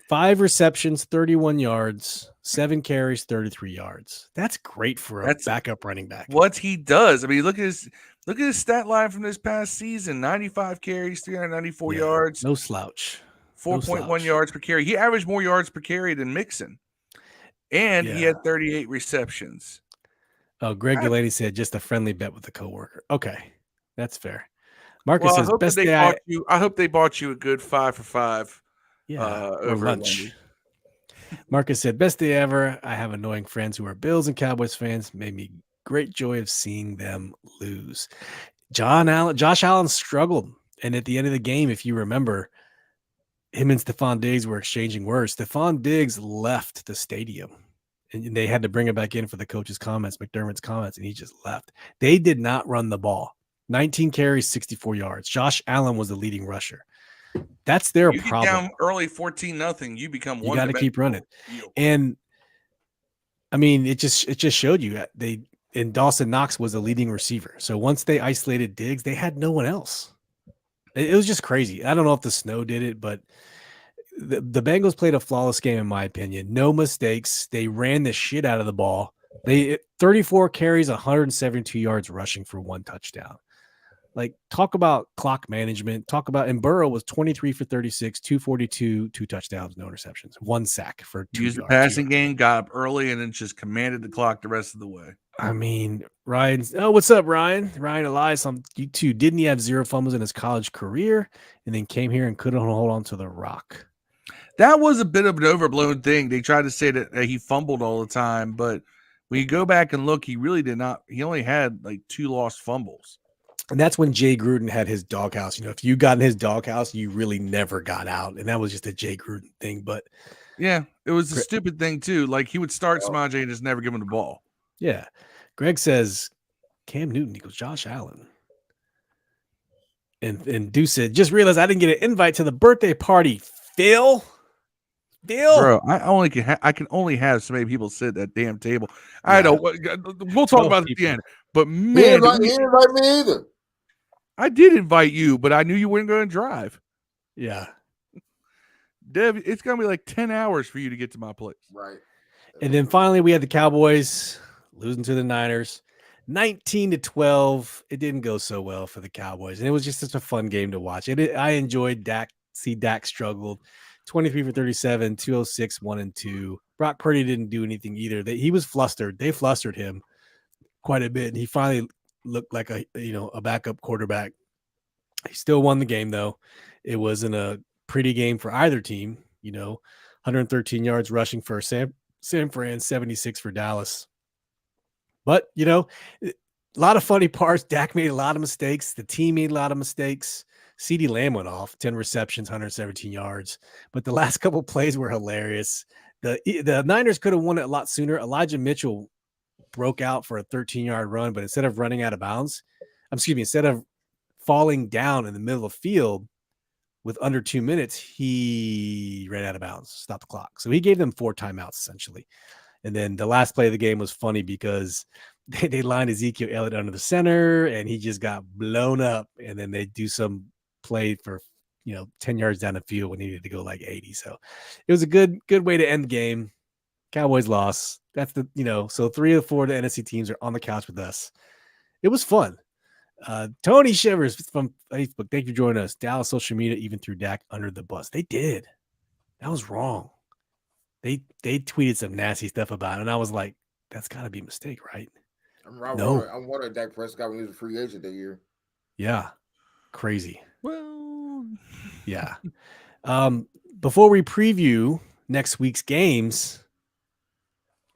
5 receptions, 31 yards, 7 carries, 33 yards. That's great for a backup running back. What he does. I mean, look at his stat line from this past season: 95 carries, 394 yards. No slouch. 4.1 yards per carry. He averaged more yards per carry than Mixon. And he had 38 receptions. Oh, Greg Delaney said just a friendly bet with a coworker. Okay, that's fair. Marcus says best day. I hope they bought you a good 5 for 5. Over lunch. Marcus said best day ever. I have annoying friends who are Bills and Cowboys fans. Made me great joy of seeing them lose. Josh Allen struggled, and at the end of the game, if you remember, him and Stephon Diggs were exchanging words. Stephon Diggs left the stadium, and they had to bring him back in for the coach's comments, McDermott's comments, and he just left. They did not run the ball. 19 carries, 64 yards. Josh Allen was the leading rusher. That's their problem. You get down early 14-0, you become one. You got to keep running. And I mean, it just showed you and Dawson Knox was the leading receiver. So once they isolated Diggs, they had no one else. It was just crazy. I don't know if the snow did it, but the Bengals played a flawless game, in my opinion. No mistakes. They ran the shit out of the ball. 34 carries, 172 yards rushing for 1 touchdown. Like, talk about clock management. And Burrow was 23 for 36, 242, 2 touchdowns, no interceptions, 1 sack for 2 yards. Used the passing game, got up early, and then just commanded the clock the rest of the way. I mean, what's up, Ryan? Ryan Elias on YouTube. Didn't he have 0 fumbles in his college career and then came here and couldn't hold on to the rock? That was a bit of an overblown thing. They tried to say that he fumbled all the time, but when you go back and look, he really did not. He only had like 2 lost fumbles. And that's when Jay Gruden had his doghouse. You know, if you got in his doghouse, you really never got out. And that was just a Jay Gruden thing. But yeah, it was a stupid thing too. Like, he would start Samaje and just never give him the ball. Yeah. Greg says Cam Newton equals Josh Allen. And Deuce said, just realized I didn't get an invite to the birthday party, Phil. Deal. Bro, I can only have so many people sit at that damn table. I Yeah. know. We'll talk 12 about it at people. the end. But He man, didn't invite me either. I did invite you, but I knew you weren't going to drive. Yeah. Dev, it's going to be like 10 hours for you to get to my place. Right. And then finally, we had the Cowboys losing to the Niners, 19-12. It didn't go so well for the Cowboys, and it was just such a fun game to watch. I enjoyed Dak. See Dak struggled, 23 for 37, 206, 1-2. Brock Purdy didn't do anything either. He was flustered. They flustered him quite a bit, and he finally looked like a backup quarterback. He still won the game though. It wasn't a pretty game for either team. 113 yards rushing for San Fran, 76 for Dallas. But, a lot of funny parts. Dak made a lot of mistakes. The team made a lot of mistakes. CeeDee Lamb went off, 10 receptions, 117 yards. But the last couple of plays were hilarious. The Niners could have won it a lot sooner. Elijah Mitchell broke out for a 13-yard run, but instead of running out of bounds, instead of falling down in the middle of the field with under 2 minutes, he ran out of bounds, stopped the clock. So he gave them 4 timeouts essentially. And then the last play of the game was funny because they lined Ezekiel Elliott under the center and he just got blown up. And then they do some play for, 10 yards down the field when he needed to go like 80. So it was a good way to end the game. Cowboys lost. That's so 3 of the 4 of the NFC teams are on the couch with us. It was fun. Tony Shivers from Facebook, thank you for joining us. Dallas social media even threw Dak under the bus. They did. That was wrong. They tweeted some nasty stuff about it, and I was like, that's got to be a mistake, right? I'm wondering Dak Prescott when he was a free agent that year. Yeah. Crazy. Well, yeah. Before we preview next week's games,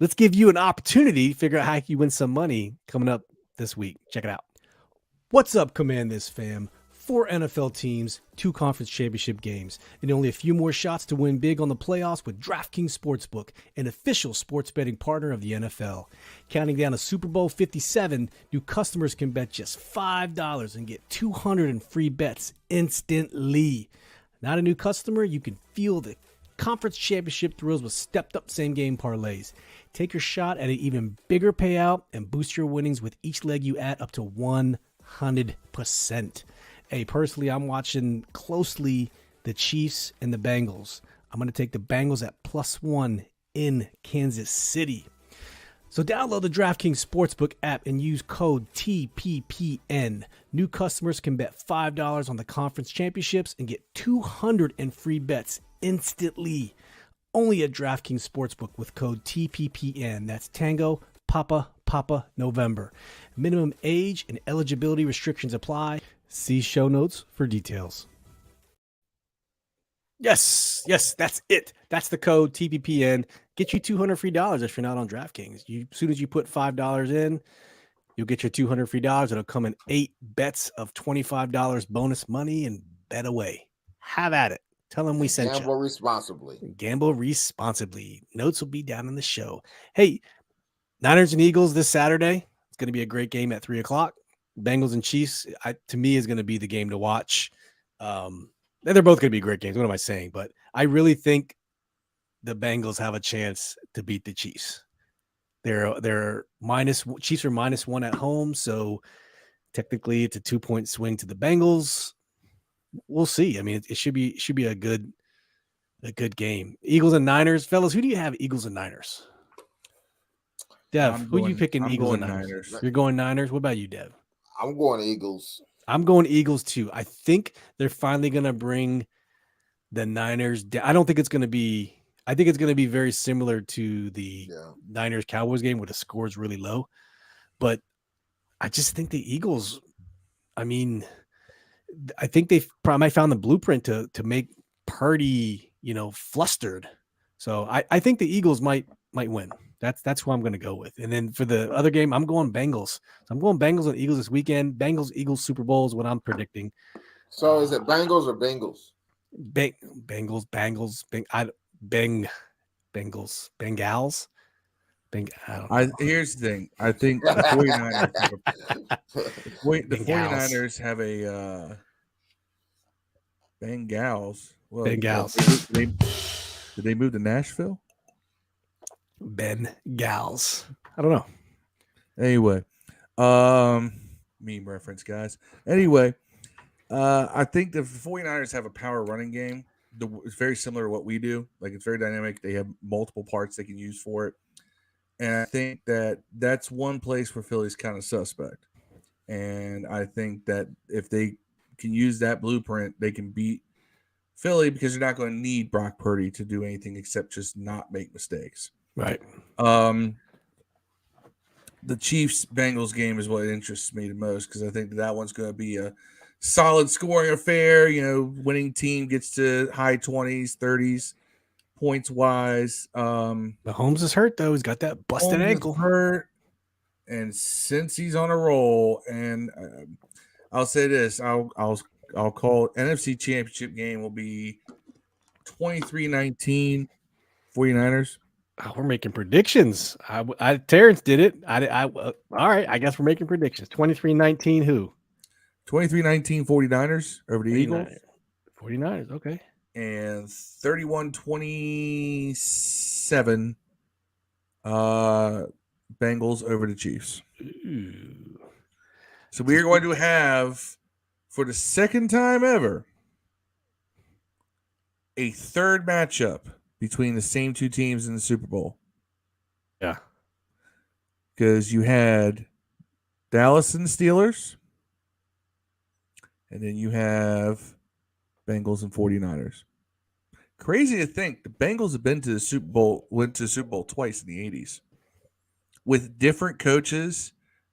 let's give you an opportunity to figure out how you win some money coming up this week. Check it out. What's up, Command This fam? 4 NFL teams, 2 conference championship games, and only a few more shots to win big on the playoffs with DraftKings Sportsbook, an official sports betting partner of the NFL. Counting down to Super Bowl 57, new customers can bet just $5 and get $200 in free bets instantly. Not a new customer? You can feel the conference championship thrills with stepped-up same-game parlays. Take your shot at an even bigger payout and boost your winnings with each leg you add up to 100%. Hey, personally, I'm watching closely the Chiefs and the Bengals. I'm going to take the Bengals at +1 in Kansas City. So download the DraftKings Sportsbook app and use code TPPN. New customers can bet $5 on the conference championships and get $200 in free bets instantly. Only at DraftKings Sportsbook with code TPPN. That's Tango, Papa, November. Minimum age and eligibility restrictions apply. See show notes for details. Yes, that's it. That's the code TPPN. Get you $200 free if you're not on DraftKings. As soon as you put $5 in, you'll get your $200 free. It'll come in 8 bets of $25 bonus money and bet away. Have at it. Tell them we sent you. Gamble responsibly. Gamble responsibly. Notes will be down in the show. Hey, Niners and Eagles this Saturday. It's going to be a great game at 3:00. Bengals and Chiefs, to me, is going to be the game to watch. They're both going to be great games. What am I saying? But I really think the Bengals have a chance to beat the Chiefs. Chiefs are -1 at home, so technically it's a 2-point swing to the Bengals. We'll see. I mean, it should be a good game. Eagles and Niners, fellas. Who do you have? Eagles and Niners. Dev, who are you picking? Eagles and Niners. You're going Niners. What about you, Dev? I'm going Eagles. I'm going Eagles too. I think they're finally going to bring the Niners down. I think it's going to be very similar to the Niners Cowboys game where the score is really low. But I just think the Eagles, I think they probably found the blueprint to make Purdy, flustered. So I think the Eagles might win. That's who I'm going to go with. And then for the other game, I'm going Bengals. So I'm going Bengals and Eagles this weekend. Bengals, Eagles, Super Bowl is what I'm predicting. So is it Bengals or Bengals? Bengals. Here's the thing. I think the 49ers have a Bengals. Well, Bengals. Did they move to Nashville? Ben Gals. I don't know. Anyway, meme reference, guys. Anyway, I think the 49ers have a power running game. It's very similar to what we do. Like, it's very dynamic. They have multiple parts they can use for it. And I think that that's one place where Philly's kind of suspect. And I think that if they can use that blueprint, they can beat Philly because you're not going to need Brock Purdy to do anything except just not make mistakes. Right. The Chiefs-Bengals game is what interests me the most because I think that one's going to be a solid scoring affair. Winning team gets to high 20s, 30s points-wise. Mahomes is hurt, though. He's got that busted ankle. Hurt, and since he's on a roll, and I'll say this, I'll call it NFC Championship game will be 23-19 49ers. Oh, we're making predictions. Terrence did it. All right. I guess we're making predictions. 23-19 who? 23-19 49ers over the Eagles. 49ers, okay. And 31-27 Bengals over the Chiefs. Ooh. So we are going to have, for the second time ever, a third matchup between the same two teams in the Super Bowl. Yeah. Because you had Dallas and the Steelers, and then you have Bengals and 49ers. Crazy to think the Bengals have been to the Super Bowl, went to the Super Bowl twice in the 80s with different coaches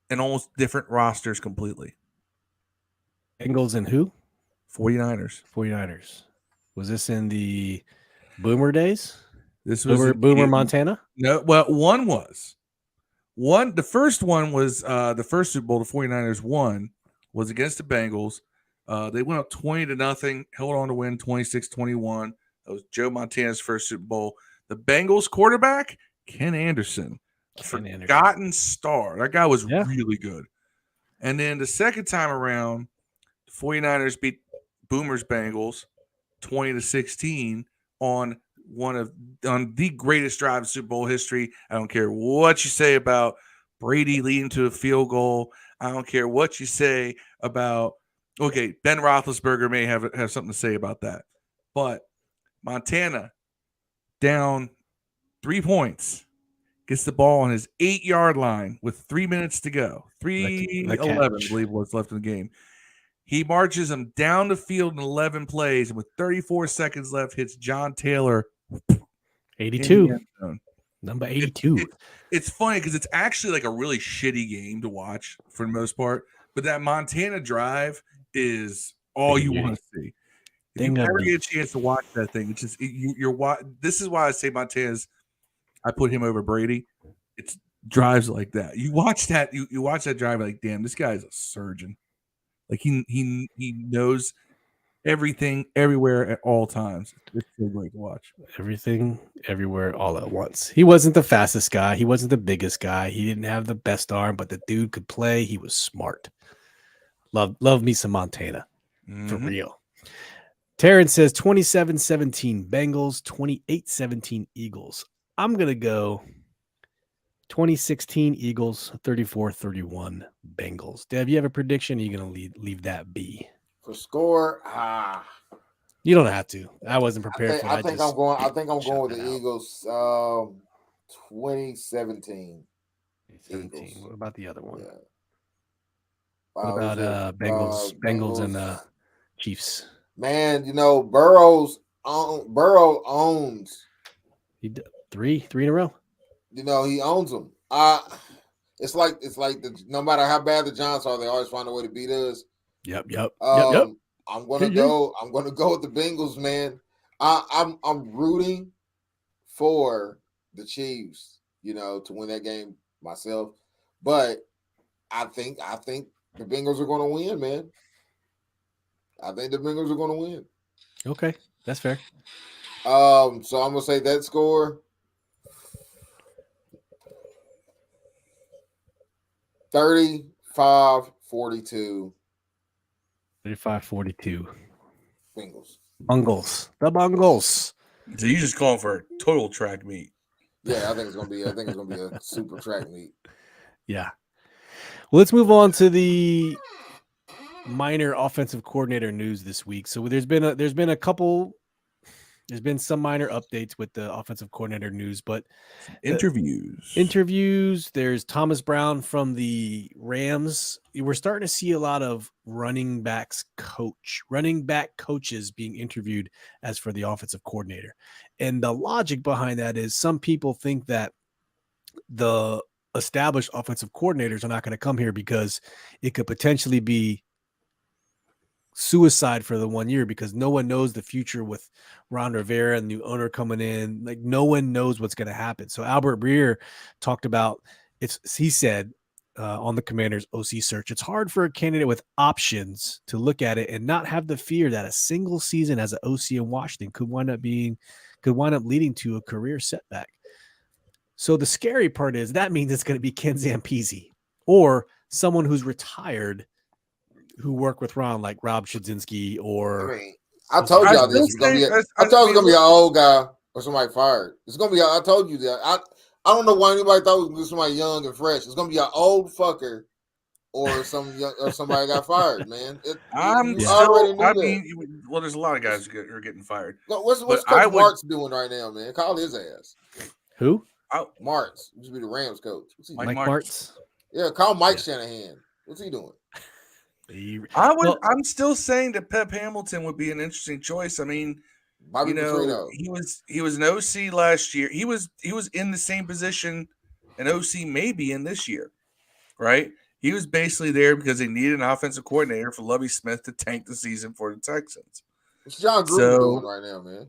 and almost different rosters completely. Bengals and who? 49ers. 49ers. Was this in the Boomer days? This was Boomer Montana? No, well, one was. The first one was the first Super Bowl the 49ers won was against the Bengals. They went up 20-0, held on to win 26-21. That was Joe Montana's first Super Bowl. The Bengals quarterback, Ken Anderson, a forgotten star. That guy was really good. And then the second time around, the 49ers beat Boomer's Bengals 20-16 on the greatest drive in Super Bowl history. I don't care what you say about Brady leading to a field goal. I don't care what you say about Ben Roethlisberger may have something to say about that. But Montana down 3 points, gets the ball on his 8-yard line with 3 minutes to go. 3:11, I believe, was left in the game. He marches him down the field in 11 plays, and with 34 seconds left, hits John Taylor. 82. Number 82. It's funny because it's actually like a really shitty game to watch for the most part, but that Montana drive is all you want to see. If you ever get a chance to watch that thing, it's just this is why I say Montana's. I put him over Brady. It's drives like that. You watch that. You watch that drive like, damn, this guy is a surgeon. Like he knows everything, everywhere, at all times. It's so great to watch. Everything, everywhere, all at once. He wasn't the fastest guy. He wasn't the biggest guy. He didn't have the best arm, but the dude could play. He was smart. Love me some Montana. For real. Terrence says 27-17 Bengals, 28-17 Eagles. I'm going to go 2016 Eagles, 34-31 Bengals. Dev, you have a prediction? Or are you going to leave that be? For score, you don't have to. I wasn't prepared for that. I think I'm going with the Eagles. 2017. 17. What about the other one? Yeah. What about Bengals and Chiefs? Man, Burrow owns. He three in a row. He owns them. It's like no matter how bad the Giants are, they always find a way to beat us. Yep. I'm gonna go with the Bengals, man. I'm rooting for the Chiefs, to win that game myself. But I think the Bengals are gonna win, man. I think the Bengals are gonna win. Okay, that's fair. So I'm gonna say that score 35-42. 35-42. Bengals. The Bungles. So you just calling for a total track meet. Yeah, I think it's gonna be a super track meet. Yeah. Well, let's move on to the minor offensive coordinator news this week. So there's been some minor updates with the offensive coordinator news, but interviews. There's Thomas Brown from the Rams. We're starting to see a lot of running back coaches being interviewed as for the offensive coordinator. And the logic behind that is some people think that the established offensive coordinators are not going to come here because it could potentially be suicide for the 1 year, because no one knows the future with Ron Rivera and the new owner coming in. Like, no one knows what's going to happen. So Albert Breer talked about he said on the Commanders OC search, it's hard for a candidate with options to look at it and not have the fear that a single season as an OC in Washington could wind up leading to a career setback. So the scary part is that means it's going to be Ken Zampese or someone who's retired who work with Ron, like Rob Shadzinski or. I told y'all this is gonna be. I told you it's gonna be an old guy or somebody fired. It's gonna be. I told you that. I don't know why anybody thought it was gonna be somebody young and fresh. It's gonna be an old fucker or somebody got fired, man. Well, there's a lot of guys who are getting fired. What's Coach Martz doing right now, man? Call his ass. Who? Martz used to be the Rams coach. Mike Martz. Yeah, call Mike Shanahan. What's he doing? I'm still saying that Pep Hamilton would be an interesting choice. I mean, Bobby he was an OC last year. He was in the same position an OC may be in this year, right? He was basically there because they needed an offensive coordinator for Lovie Smith to tank the season for the Texans. What's John Gruden doing right now, man?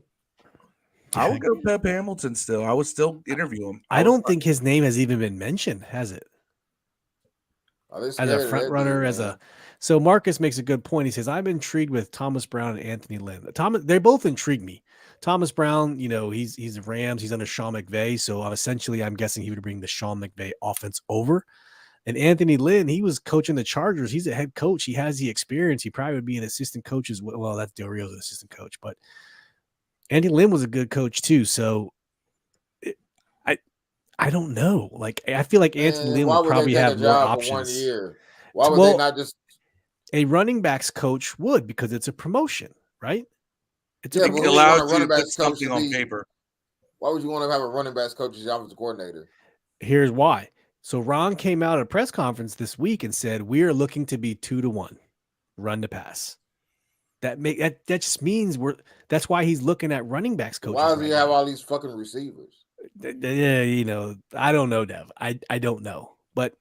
I would go Pep Hamilton still. I would still interview him. I don't think his name has even been mentioned, has it? As a front runner, so Marcus makes a good point. He says, I'm intrigued with Thomas Brown and Anthony Lynn. They both intrigue me. Thomas Brown, he's Rams. He's under Sean McVay. So I'm guessing he would bring the Sean McVay offense over. And Anthony Lynn, he was coaching the Chargers. He's a head coach. He has the experience. He probably would be an assistant coach as well. Well, that's Del Rio's an assistant coach. But Andy Lynn was a good coach too. So I don't know. Like, I feel like Anthony Lynn would probably have more options. 1 year? Why would they not just? A running backs coach would, because it's a promotion, right? It allows you to put something on paper. Why would you want to have a running backs coach as your offensive coordinator? Here's why. So Ron came out at a press conference this week and said, we are looking to be 2-1, run to pass. That just means that's why he's looking at running backs coaches. Why does he have all these fucking receivers? Yeah, I don't know, Dev. I don't know. But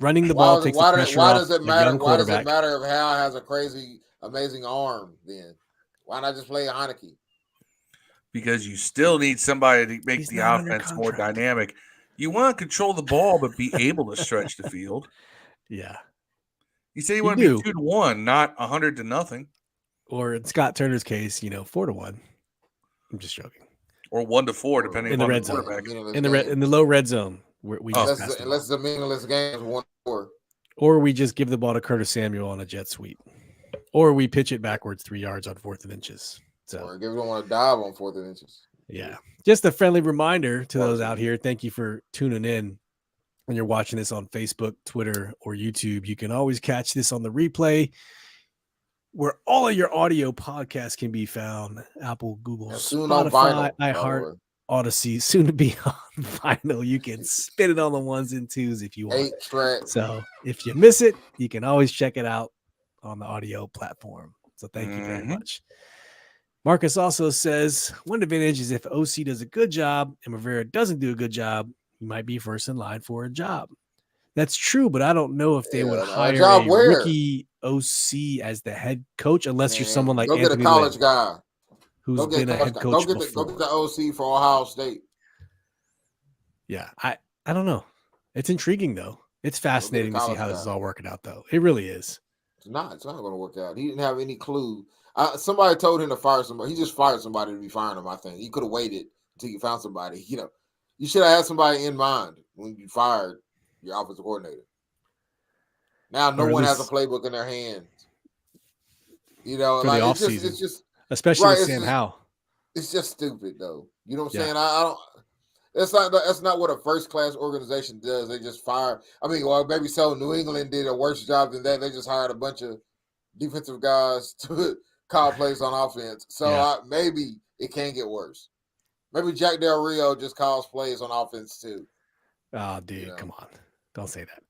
running the ball takes the pressure off. Why does it matter? Why does it matter if Hal has a crazy, amazing arm? Then why not just play Heineke? Because you still need somebody to make the offense more dynamic. You want to control the ball, but be able to stretch the field. Yeah. You say you want to be 2-1, not 100-0. Or in Scott Turner's case, 4-1. I'm just joking. Or 1-4, depending on the quarterback. In the low red zone. Unless the meaningless game is 1-4. Or we just give the ball to Curtis Samuel on a jet sweep. Or we pitch it backwards 3 yards on 4th and inches. Or give them a dive on 4th and inches. Yeah. Just a friendly reminder to those out here. Thank you for tuning in. When you're watching this on Facebook, Twitter, or YouTube, you can always catch this on the replay where all of your audio podcasts can be found. Apple, Google, Spotify, iHeart, Odyssey, soon to be on vinyl. You can spin it on the 1s and 2s if you want. 8 tracks. So if you miss it, you can always check it out on the audio platform. So thank you very much. Marcus also says, one advantage is if OC does a good job and Rivera doesn't do a good job, he might be first in line for a job. That's true, but I don't know if they would hire a rookie OC as the head coach unless you're someone like Anthony get a college guy who's been a head coach before. Go get the OC for Ohio State. Yeah, I don't know. It's intriguing, though. It's fascinating to see how this is all working out, though. It really is. It's not going to work out. He didn't have any clue. Somebody told him to fire somebody. He just fired somebody to be firing him, I think. He could have waited until you found somebody. You should have had somebody in mind when you fired your offensive coordinator. Now no one has a playbook in their hands. For the offseason. It's just especially with Sam Howell. It's just stupid, though. You know what I'm Yeah. saying? I don't. That's not what a first class organization does. They just fire. I mean, well, maybe so. New England did a worse job than that. They just hired a bunch of defensive guys to call plays on offense. So maybe it can get worse. Maybe Jack Del Rio just calls plays on offense too. Oh, dude, come on. Don't say that.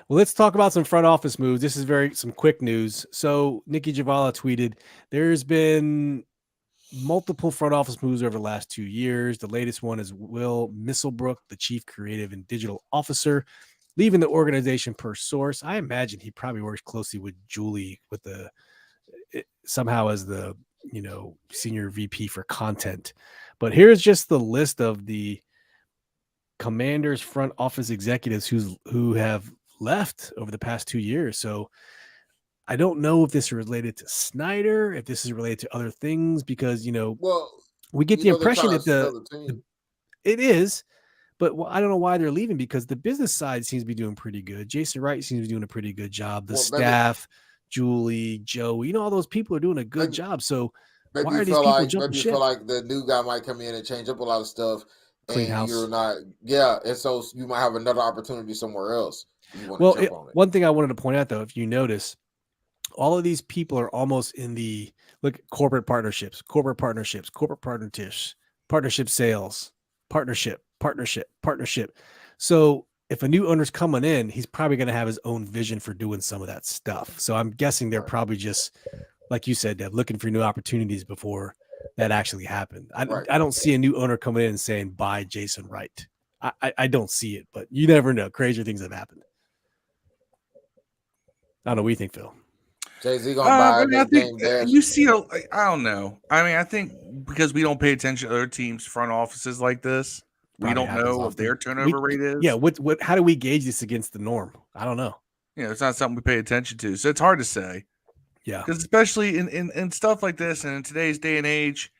Well, let's talk about some front office moves. This is some quick news. So Nikki Javala tweeted, there's been multiple front office moves over the last 2 years. The latest one is Will Misselbrook, the chief creative and digital officer, leaving the organization per source. I imagine he probably works closely with Julie somehow as the, senior VP for content. But here's just the list of the Commanders front office executives who have left over the past 2 years. So I don't know if this is related to Snyder, if this is related to other things, because we get the impression that it is, but I don't know why they're leaving, because the business side seems to be doing pretty good. Jason Wright seems to be doing a pretty good job. The staff, Julie, Joe, all those people are doing a good job. So why are these people jumping ship? Maybe you feel like the new guy might come in and change up a lot of stuff. Clean house. You're not, and so you might have another opportunity somewhere else. One thing I wanted to point out, though, if you notice, all of these people are almost in the corporate partnerships, partnership sales, partnership. So if a new owner's coming in, he's probably going to have his own vision for doing some of that stuff. So I'm guessing they're probably just, like you said, Deb, looking for new opportunities before that actually happened. I don't see a new owner coming in and saying, buy Jason Wright. I don't see it, but you never know. Crazier things have happened. I don't know. What do you think, Phil? Jay-Z gonna buy I think you see, I don't know. I mean, I think because we don't pay attention to other teams' front offices like this, we don't know what their turnover rate is. Yeah, how do we gauge this against the norm? I don't know. It's not something we pay attention to, so it's hard to say. Yeah, because especially in stuff like this, and in today's day and age,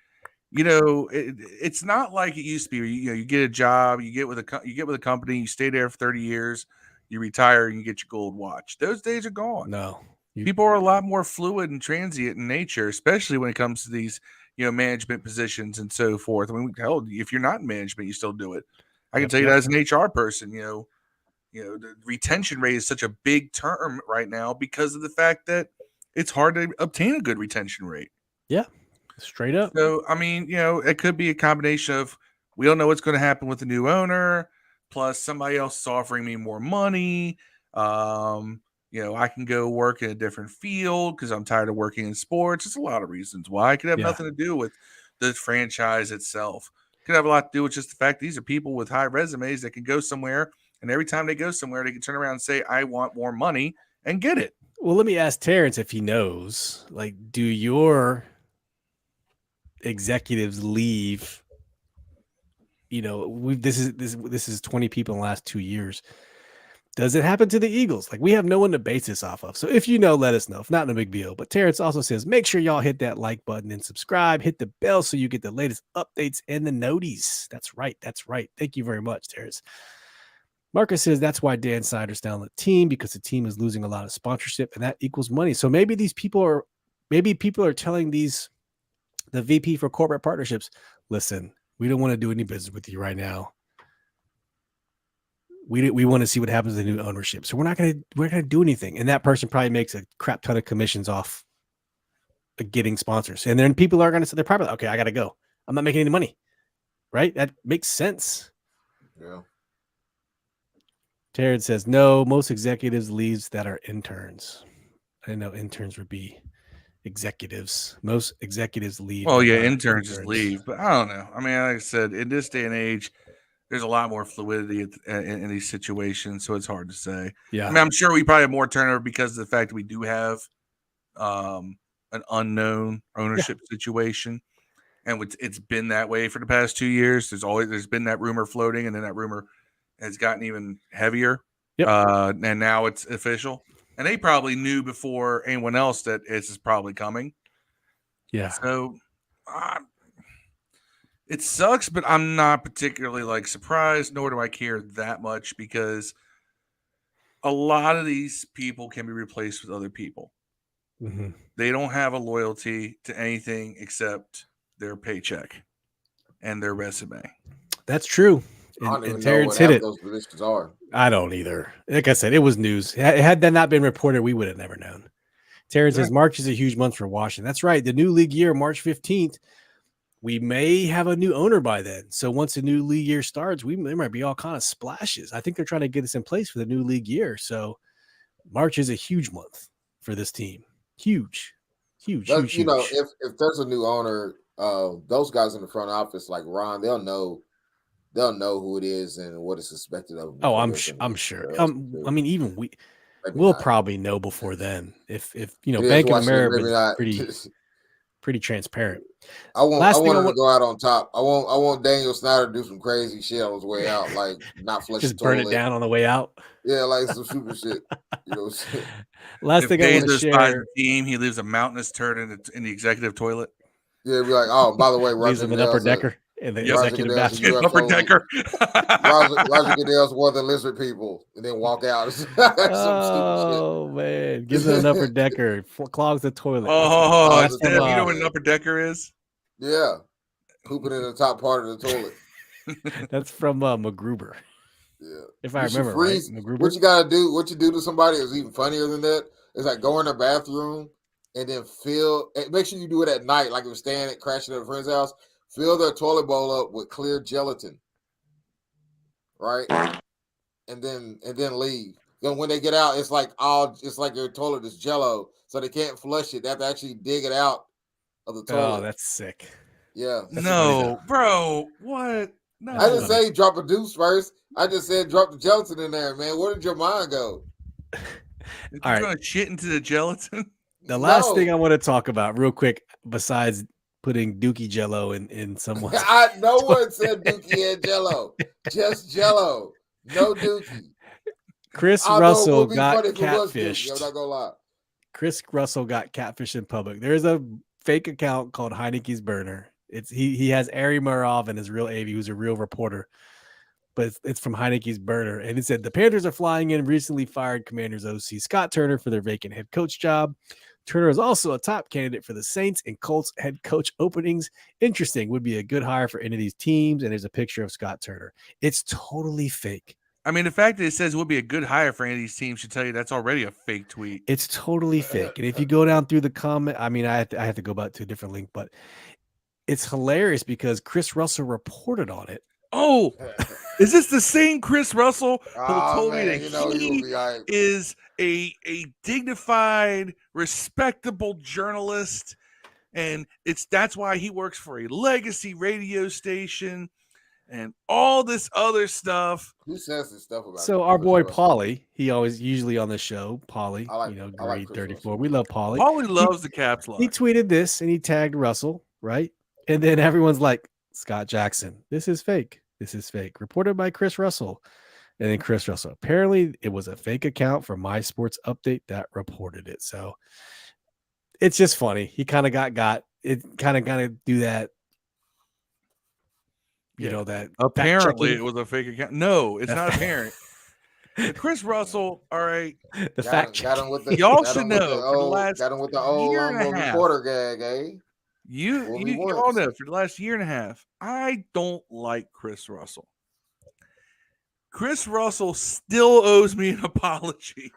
it's not like it used to be. Where you get a job, you get with a company, you stay there for 30 years, you retire, and you get your gold watch. Those days are gone. No, people are a lot more fluid and transient in nature, especially when it comes to these management positions and so forth. I mean, hell, if you're not in management, you still do it. I can tell you that as an HR person, the retention rate is such a big term right now because of the fact that it's hard to obtain a good retention rate. Yeah, straight up. So, I mean, it could be a combination of we don't know what's going to happen with the new owner, plus somebody else is offering me more money. I can go work in a different field because I'm tired of working in sports. There's a lot of reasons why. It could have nothing to do with the franchise itself. It could have a lot to do with just the fact these are people with high resumes that can go somewhere, and every time they go somewhere, they can turn around and say, I want more money, and get it. Well, let me ask Terrence if he knows. Do your executives leave? This is 20 people in the last 2 years. Does it happen to the Eagles? We have no one to base this off of. So if you know, let us know. If not, no big deal. But Terrence also says, make sure y'all hit that like button and subscribe. Hit the bell so you get the latest updates and the noties. That's right. Thank you very much, Terrence. Marcus says that's why Dan Snyder's down the team, because the team is losing a lot of sponsorship, and that equals money. So maybe people are telling the VP for corporate partnerships, listen, we don't want to do any business with you right now. We want to see what happens to the new ownership. So we're not going to do anything. And that person probably makes a crap ton of commissions off getting sponsors. And then people are going to say, they're probably, okay, I got to go. I'm not making any money. Right? That makes sense. Yeah. Terrence says, no, most executives leaves that are interns. I didn't know interns would be executives. Most executives leave. Well, yeah, interns just leave. But I don't know. I mean, like I said, in this day and age, there's a lot more fluidity in these situations, so it's hard to say. Yeah. I mean, I'm sure we probably have more turnover because of the fact that we do have an unknown ownership situation. And it's been that way for the past 2 years. There's been that rumor floating, and then that rumor has gotten even heavier. Yep. And now it's official. And they probably knew before anyone else that this is probably coming. Yeah. So it sucks, but I'm not particularly surprised, nor do I care that much, because a lot of these people can be replaced with other people. Mm-hmm. They don't have a loyalty to anything except their paycheck. and their resume. That's true. I don't even And know Terrence what hit half it. those positions are. I don't either. Like I said, it was news. Had that not been reported, we would have never known. Terrence says March is a huge month for Washington. That's right. The new league year, March 15th. We may have a new owner by then. So once the new league year starts, there might be all kind of splashes. I think they're trying to get this in place for the new league year. So March is a huge month for this team. Huge. If there's a new owner, those guys in the front office like Ron, they'll know who it is and what is expected of them. Oh, I'm sure. I mean, even we'll probably know before then. If Bank of America is pretty transparent. I want him to go out on top. I want Daniel Snyder to do some crazy shit on his way out, like not flush just the burn toilet. It down on the way out. Yeah, like some super shit. Last thing I want to share. Team, he leaves a mountainous turd in the executive toilet. Yeah, be like, oh, by the way, leaves him an upper decker in the executive bathroom. Upper decker. Roger Goodell's one of the lizard people, and then walk out. Oh man, gives him an upper decker, clogs the toilet. Oh, you know what an upper decker is? Yeah, pooping in the top part of the toilet. That's from MacGruber. Yeah, if I remember right. What you gotta do? What you do to somebody is even funnier than that. It's like go in the bathroom and then make sure you do it at night, like if you're staying crashing at a friend's house. Fill their toilet bowl up with clear gelatin, right? And then leave. Then when they get out, it's like your toilet is Jello, so they can't flush it. They have to actually dig it out of the toilet. Oh, that's sick. Yeah. No, bro. What? No. I didn't say drop a deuce first. I just said drop the gelatin in there, man. Where did your mind go? You're going to shit into the gelatin? The last thing I want to talk about real quick, besides putting Dookie Jello in someone. No one said Dookie and Jello. Just Jello. No Dookie. Chris Russell got catfished. I'm not gonna lie. Chris Russell got catfished in public. There's a fake account called Heineke's Burner. He has Ari Marov and his real Avi, who's a real reporter. But it's from Heineke's Burner. And it said the Panthers are flying in recently fired Commanders OC Scott Turner for their vacant head coach job. Turner is also a top candidate for the Saints and Colts head coach openings. Interesting. Would be a good hire for any of these teams. And there's a picture of Scott Turner. It's totally fake. I mean, the fact that it says would be a good hire for any of these teams should tell you that's already a fake tweet. It's totally fake. And if you go down through the comment, I mean, I have to go back to a different link, but it's hilarious because Chris Russell reported on it. Oh, is this the same Chris Russell who told me that he is a dignified, respectable journalist, and that's why he works for a legacy radio station and all this other stuff? Who says this stuff about? So our boy Paulie, he usually on the show. Paulie, grade 34. Russell. We love Paulie. Paulie loves the caps lock. He tweeted this and he tagged Russell, right? And then everyone's like, Scott Jackson, this is fake. This is fake. Reported by Chris Russell. And then Chris Russell. Apparently, it was a fake account from My Sports Update that reported it. So it's just funny. He kind of got it. Kind of do that. You know that. Apparently, it was a fake account. No, it's not apparent. Chris Russell. All right. The fact check. Y'all should know. Got him with the old reporter gag, eh? You all know for the last year and a half, I don't like Chris Russell. Chris Russell still owes me an apology.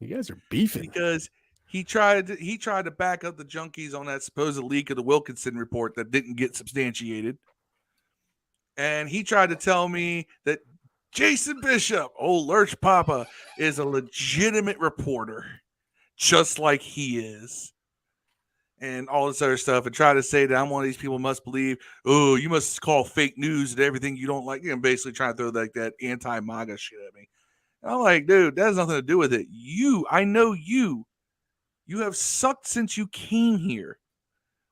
You guys are beefing because he tried to back up the Junkies on that supposed leak of the Wilkinson report that didn't get substantiated. And he tried to tell me that Jason Bishop, old Lurch Papa, is a legitimate reporter, just like he is. And all this other stuff, and try to say that I'm one of these people must believe, oh, you must call fake news and everything you don't like. Basically trying to throw like that anti-MAGA shit at me. And I'm like, dude, that has nothing to do with it. I know you have sucked since you came here.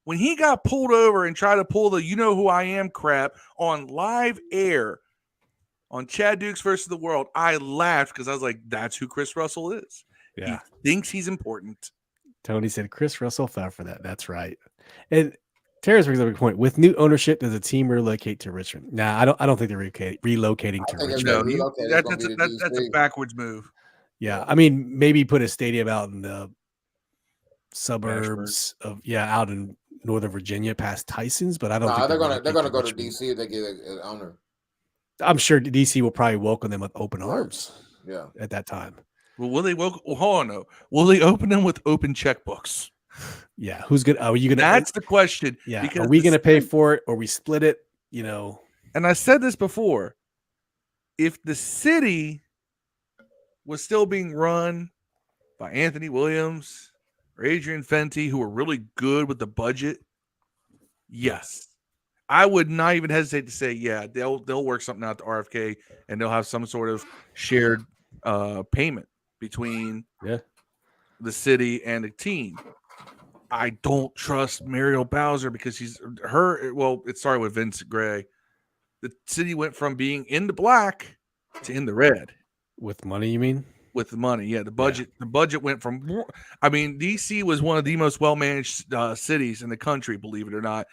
When he got pulled over and tried to pull the you know who I am crap on live air on Chad Dukes versus the World, I laughed because I was like, that's who Chris Russell is. Yeah. He thinks he's important. Tony said Chris Russell fell for that. That's right. And Terrence brings up a point. With new ownership, does the team relocate to Richmond? Nah, I don't think they're relocating to Richmond. No, that's a backwards move. Yeah, I mean, maybe put a stadium out in the suburbs of out in Northern Virginia past Tyson's, but I don't Nah, think they're gonna relocating go to Richmond. DC if they get an owner. I'm sure DC will probably welcome them with open Right. arms. Yeah. At that time. Well, will they hold on, no. Will they open them with open checkbooks? Yeah, who's gonna? Are you gonna? That's the question. Yeah, because are we gonna pay for it, or we split it? You know. And I said this before. If the city was still being run by Anthony Williams or Adrian Fenty, who were really good with the budget, yes, I would not even hesitate to say, yeah, they'll work something out to RFK and they'll have some sort of shared payment between the city and the team. I don't trust Muriel Bowser because it started with Vince Gray. The city went from being in the black to in the red. With money, you mean? With the money, yeah. The budget went from, I mean, DC was one of the most well-managed cities in the country, believe it or not,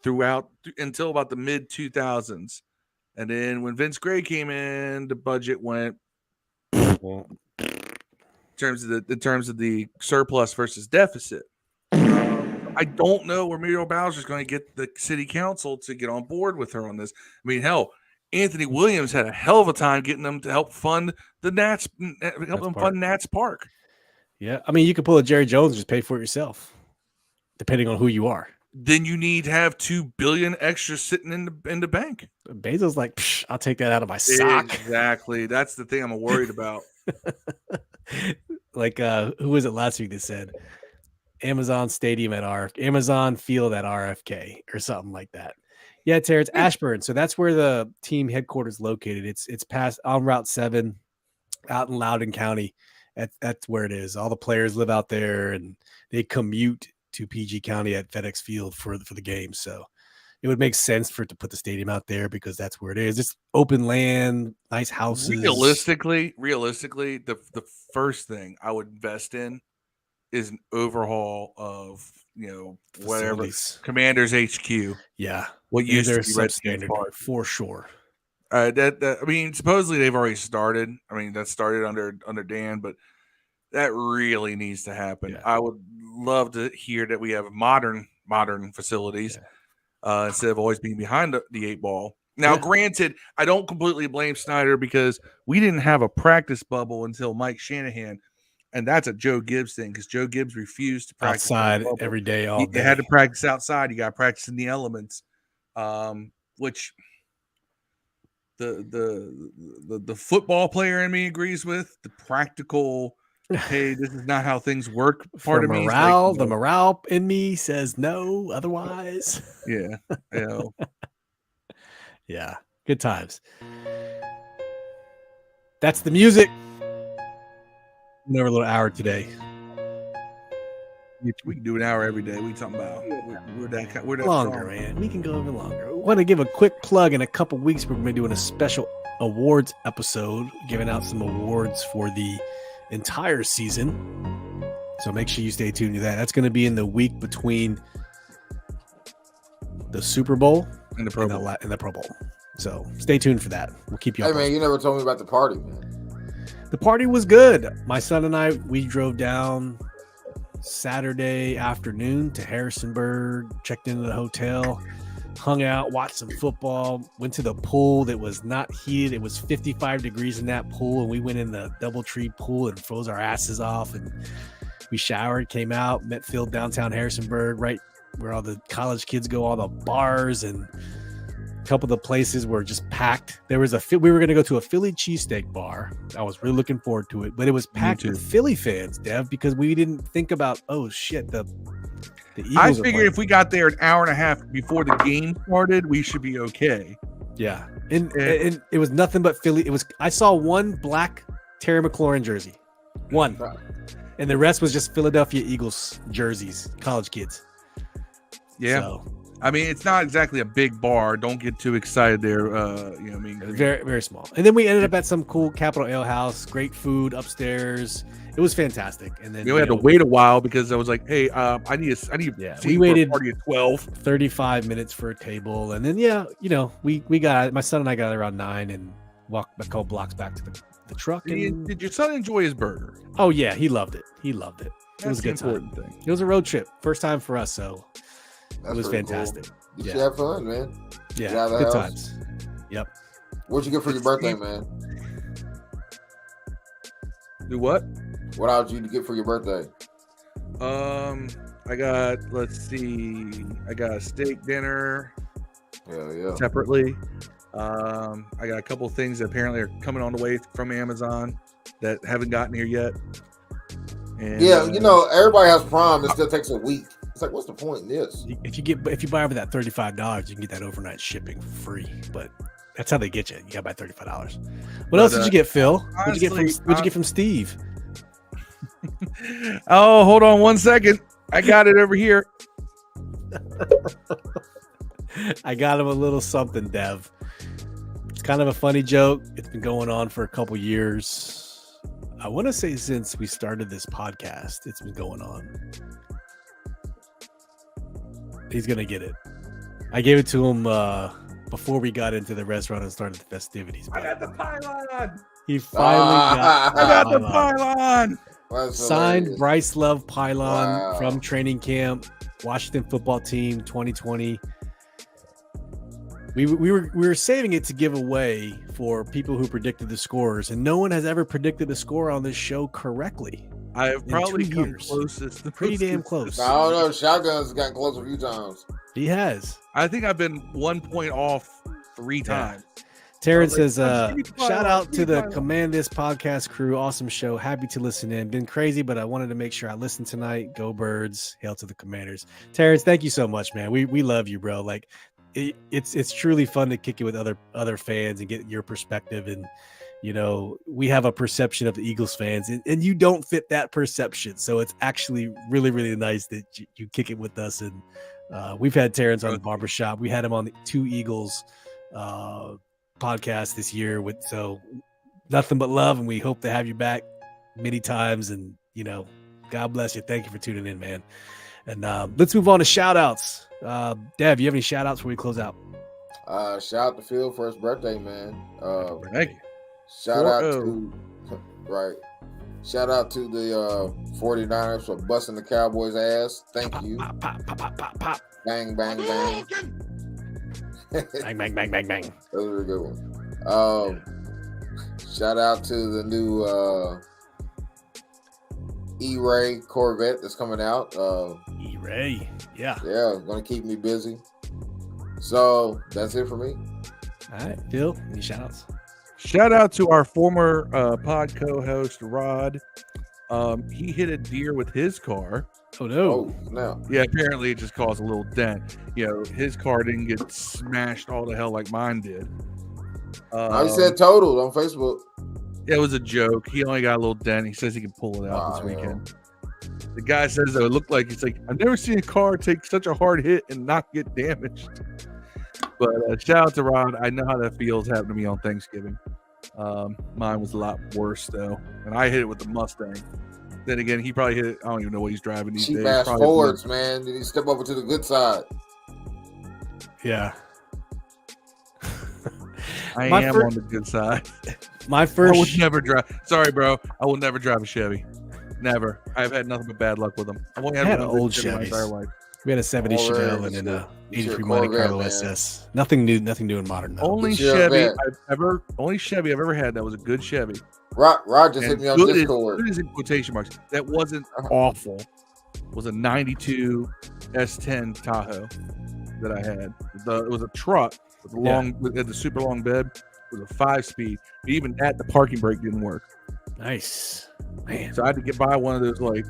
throughout until about the mid 2000s. And then when Vince Gray came in, the budget went in terms of the surplus versus deficit. I don't know where Muriel Bowser is going to get the city council to get on board with her on this. I mean, hell, Anthony Williams had a hell of a time getting them to help fund the Nats, fund Nats Park. Yeah, I mean, you could pull a Jerry Jones and just pay for it yourself, depending on who you are. Then you need to have $2 billion extra sitting in the bank. Bezos like, I'll take that out of my sock. Exactly. That's the thing I'm worried about. Like, who was it last week that said Amazon Stadium at Amazon Field at RFK or something like that? Yeah, Terrence, Ashburn. So that's where the team headquarters is located. It's past on Route 7 out in Loudoun County. That's where it is. All the players live out there and they commute to PG County at FedEx Field for the game. So it would make sense for it to put the stadium out there because that's where it is. It's open land, nice houses. Realistically, the first thing I would invest in is an overhaul of whatever Commander's HQ. Yeah, what used to be substandard for sure. I mean, supposedly they've already started. I mean, that started under Dan, but that really needs to happen. Yeah. I would love to hear that we have modern facilities instead of always being behind the 8 ball. Now, granted, I don't completely blame Snyder because we didn't have a practice bubble until Mike Shanahan, and that's a Joe Gibbs thing because Joe Gibbs refused to practice outside every day. All day. They had to practice outside. You got to practice in the elements, which the football player in me agrees with. The practical, hey, this is not how things work. Part of morale, the morale in me says no. Otherwise, yeah. Yeah, good times. That's the music. Another little hour today. We can do an hour every day. We talking about we're that longer, strong. Man. We can go even longer. I want to give a quick plug. In a couple weeks, we're going to be doing a special awards episode, giving out some awards for the entire season. So make sure you stay tuned to that. That's going to be in the week between the Super Bowl and the Pro Bowl. And the Pro Bowl. So stay tuned for that. We'll keep you up. Hey, man, you never told me about the party, man. The party was good. My son and I, we drove down Saturday afternoon to Harrisonburg, checked into the hotel, hung out, watched some football, went to the pool that was not heated. It was 55 degrees in that pool, and we went in the DoubleTree pool and froze our asses off, and we showered, came out, met Phil downtown Harrisonburg, right where all the college kids go, all the bars, and a couple of the places were just packed. There was we were going to go to a Philly cheesesteak bar. I was really looking forward to it, but it was packed with Philly fans, Dev, because we didn't think about, oh shit, the Eagles. I figured if we got there an hour and a half before the game started, we should be okay. Yeah, and it was nothing but Philly. I saw one black Terry McLaurin jersey, one, and the rest was just Philadelphia Eagles jerseys, college kids. Yeah. So, I mean, it's not exactly a big bar. Don't get too excited there. Very, very small. And then we ended up at some cool Capitol Ale House. Great food upstairs. It was fantastic. And then we had to wait a while because I was like, "Hey, I need." We waited party at 12, 35 minutes for a table, and then we got my son and I got around 9 and walked a couple blocks back to the truck. And Did your son enjoy his burger? oh yeah, he loved it. He loved it. It was a That's good the time. important thing. It was a road trip, first time for us, so That's it was pretty cool. fantastic. You Yeah. should have fun, man. Yeah, Get out of the good house. times. Yep. What'd you get for your birthday, man? Do what? What else did you get for your birthday? I got, let's see, I got a steak dinner Hell yeah. separately. I got a couple things that apparently are coming on the way from Amazon that haven't gotten here yet. And, Yeah, you know, everybody has Prime. It still takes a week. It's like, what's the point in this? If you buy over that $35, you can get that overnight shipping for free. But that's how they get you. You got to buy $35. What else did you get, Phil? What'd you get from Steve? Oh, hold on 1 second. I got it over here. I got him a little something, Dev. It's kind of a funny joke. It's been going on for a couple years. I want to say since we started this podcast, it's been going on. He's going to get it. I gave it to him before we got into the restaurant and started the festivities. I got the pylon. He finally got I got the pylon. That's signed hilarious. Bryce Love pylon Wow. from training camp, Washington football team 2020. We were saving it to give away for people who predicted the scores, and no one has ever predicted a score on this show correctly. I have probably 2 come years. closest. the Pretty most damn consistent. close. I don't know. Shotgun's gotten close a few times. He has. I think I've been 1 point off 3 times. Terrence I was says, like, "Give me the shout pylon, out give to me the the pylon." Command This podcast crew. Awesome show. Happy to listen in. Been crazy, but I wanted to make sure I listened tonight. Go Birds. Hail to the Commanders. Terrence, thank you so much, man. We love you, bro. Like it's truly fun to kick it with other fans and get your perspective. And you know, we have a perception of the Eagles fans, and you don't fit that perception. So it's actually really, really nice that you kick it with us. And we've had Terrence on the barbershop. We had him on the 2 Eagles podcast this year, with so nothing but love, and we hope to have you back many times. And you know, God bless you. Thank you for tuning in, man. And let's move on to shout outs. Dev, you have any shout outs before we close out? Shout out to Phil for his birthday, man. Thank you. Shout out 4-0. to right. Shout out to the 49ers for busting the Cowboys' ass. Thank you. Pop, pop, pop, pop, pop, pop. Bang, bang, bang. Bang, bang, bang, bang, bang. That was a good one. Shout out to the new E-Ray Corvette that's coming out. E-Ray. Yeah. Yeah, gonna keep me busy. So that's it for me. All right, Phil, any shout outs? Shout out to our former pod co-host Rod. He hit a deer with his car. Oh no. Oh, no. Yeah, apparently it just caused a little dent. You know, his car didn't get smashed all to hell like mine did. I said totaled on Facebook. It was a joke. He only got a little dent. He says he can pull it out this Wow. weekend. The guy says that it looked like, it's like, I've never seen a car take such a hard hit and not get damaged. But shout out to Rod. I know how that feels happened to me on Thanksgiving. Mine was a lot worse though, and I hit it with the Mustang. Then again, he probably hit it. I don't even know what he's driving these Cheap days. ass Probably Fords, man. Did he step over to the good side? Yeah. I My am fir- on the good side. My I would first never drive. Sorry, bro. I will never drive a Chevy. Never. I've had nothing but bad luck with them. I've only I had one old good Chevy my entire Chevys. life. we had a 70 All right, Chevelle and it's then your- a it's your 83 Monte Corvette, Carlo man. SS. Nothing new and modern though. Only It's your Chevy vet. only Chevy I've ever had that was a good Chevy. Rod just hit And me on good is, Discord. good is in quotation marks. That wasn't Uh-huh. awful. Was a 92 S10 Tahoe that I had. It was a truck with a long, had the super long bed. It was a 5-speed. But even that, the parking brake didn't work. Nice. Man. So I had to get by one of those like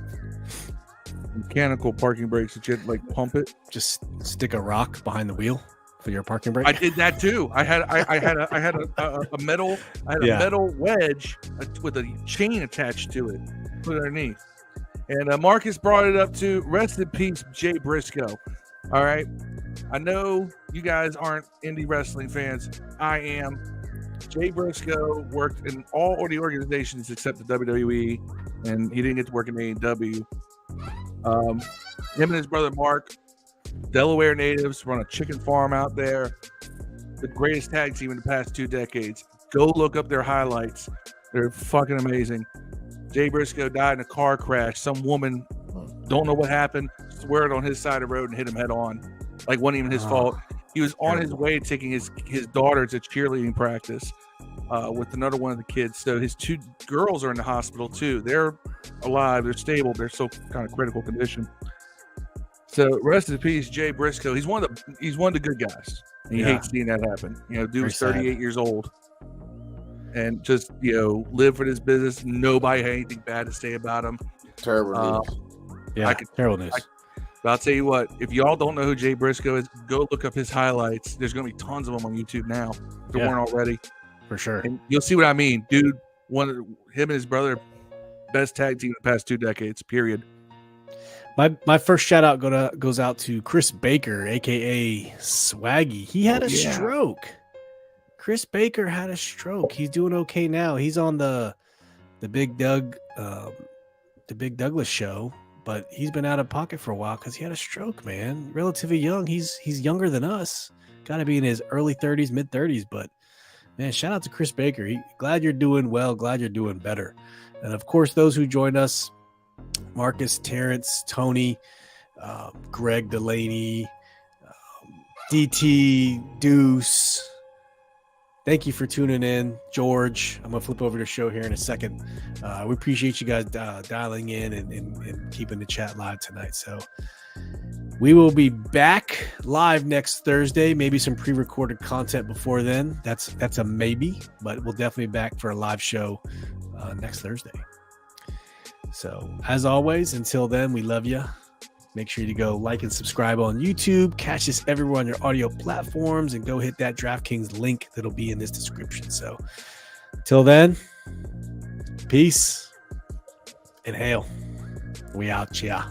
mechanical parking brakes that you had to, like pump it. Just stick a rock behind the wheel for your parking brake. I did that too. I had a metal Yeah. metal wedge with a chain attached to it, put it underneath. And Marcus brought it up to rest in peace, Jay Briscoe. All right, I know you guys aren't indie wrestling fans. I am. Jay Briscoe worked in all of the organizations except the WWE, and he didn't get to work in AEW. Him and his brother Mark, Delaware natives, run a chicken farm out there. The greatest tag team in the past 2 decades. Go look up their highlights. They're fucking amazing. Jay Briscoe died in a car crash. Some woman, don't know what happened, swear it on his side of the road and hit him head on. Like, wasn't even his fault. He was on his way taking his daughter to cheerleading practice with another one of the kids. So his 2 girls are in the hospital too. They're alive. They're stable. They're so kind of critical condition. So rest in peace, Jay Briscoe. He's one of the good guys. And you hate seeing that happen. You know, dude was 38 years old. And just, you know, live for this business. Nobody had anything bad to say about him. Terrible news. Yeah, terrible news. But I'll tell you what, if y'all don't know who Jay Briscoe is, go look up his highlights. There's going to be tons of them on YouTube now, if there weren't already. For sure. And you'll see what I mean. Dude, him and his brother, best tag team in the past 2 decades, period. My first shout out goes out to Chris Baker, a.k.a. Swaggy. He had a stroke. Chris Baker had a stroke. He's doing okay now. He's on the Big Doug, the Big Douglas show, but he's been out of pocket for a while because he had a stroke, man. Relatively young. He's younger than us. Got to be in his early 30s, mid 30s. But man, shout out to Chris Baker. Glad you're doing well. Glad you're doing better. And of course, those who joined us: Marcus, Terrence, Tony, Greg Delaney, DT, Deuce. Thank you for tuning in, George. I'm going to flip over the show here in a second. We appreciate you guys dialing in and keeping the chat live tonight. So we will be back live next Thursday. Maybe some pre-recorded content before then. That's a maybe, but we'll definitely be back for a live show next Thursday. So as always, until then, we love you. Make sure you go like and subscribe on YouTube. Catch us everywhere on your audio platforms, and go hit that DraftKings link that'll be in this description. So till then, peace and hail. We out, yeah.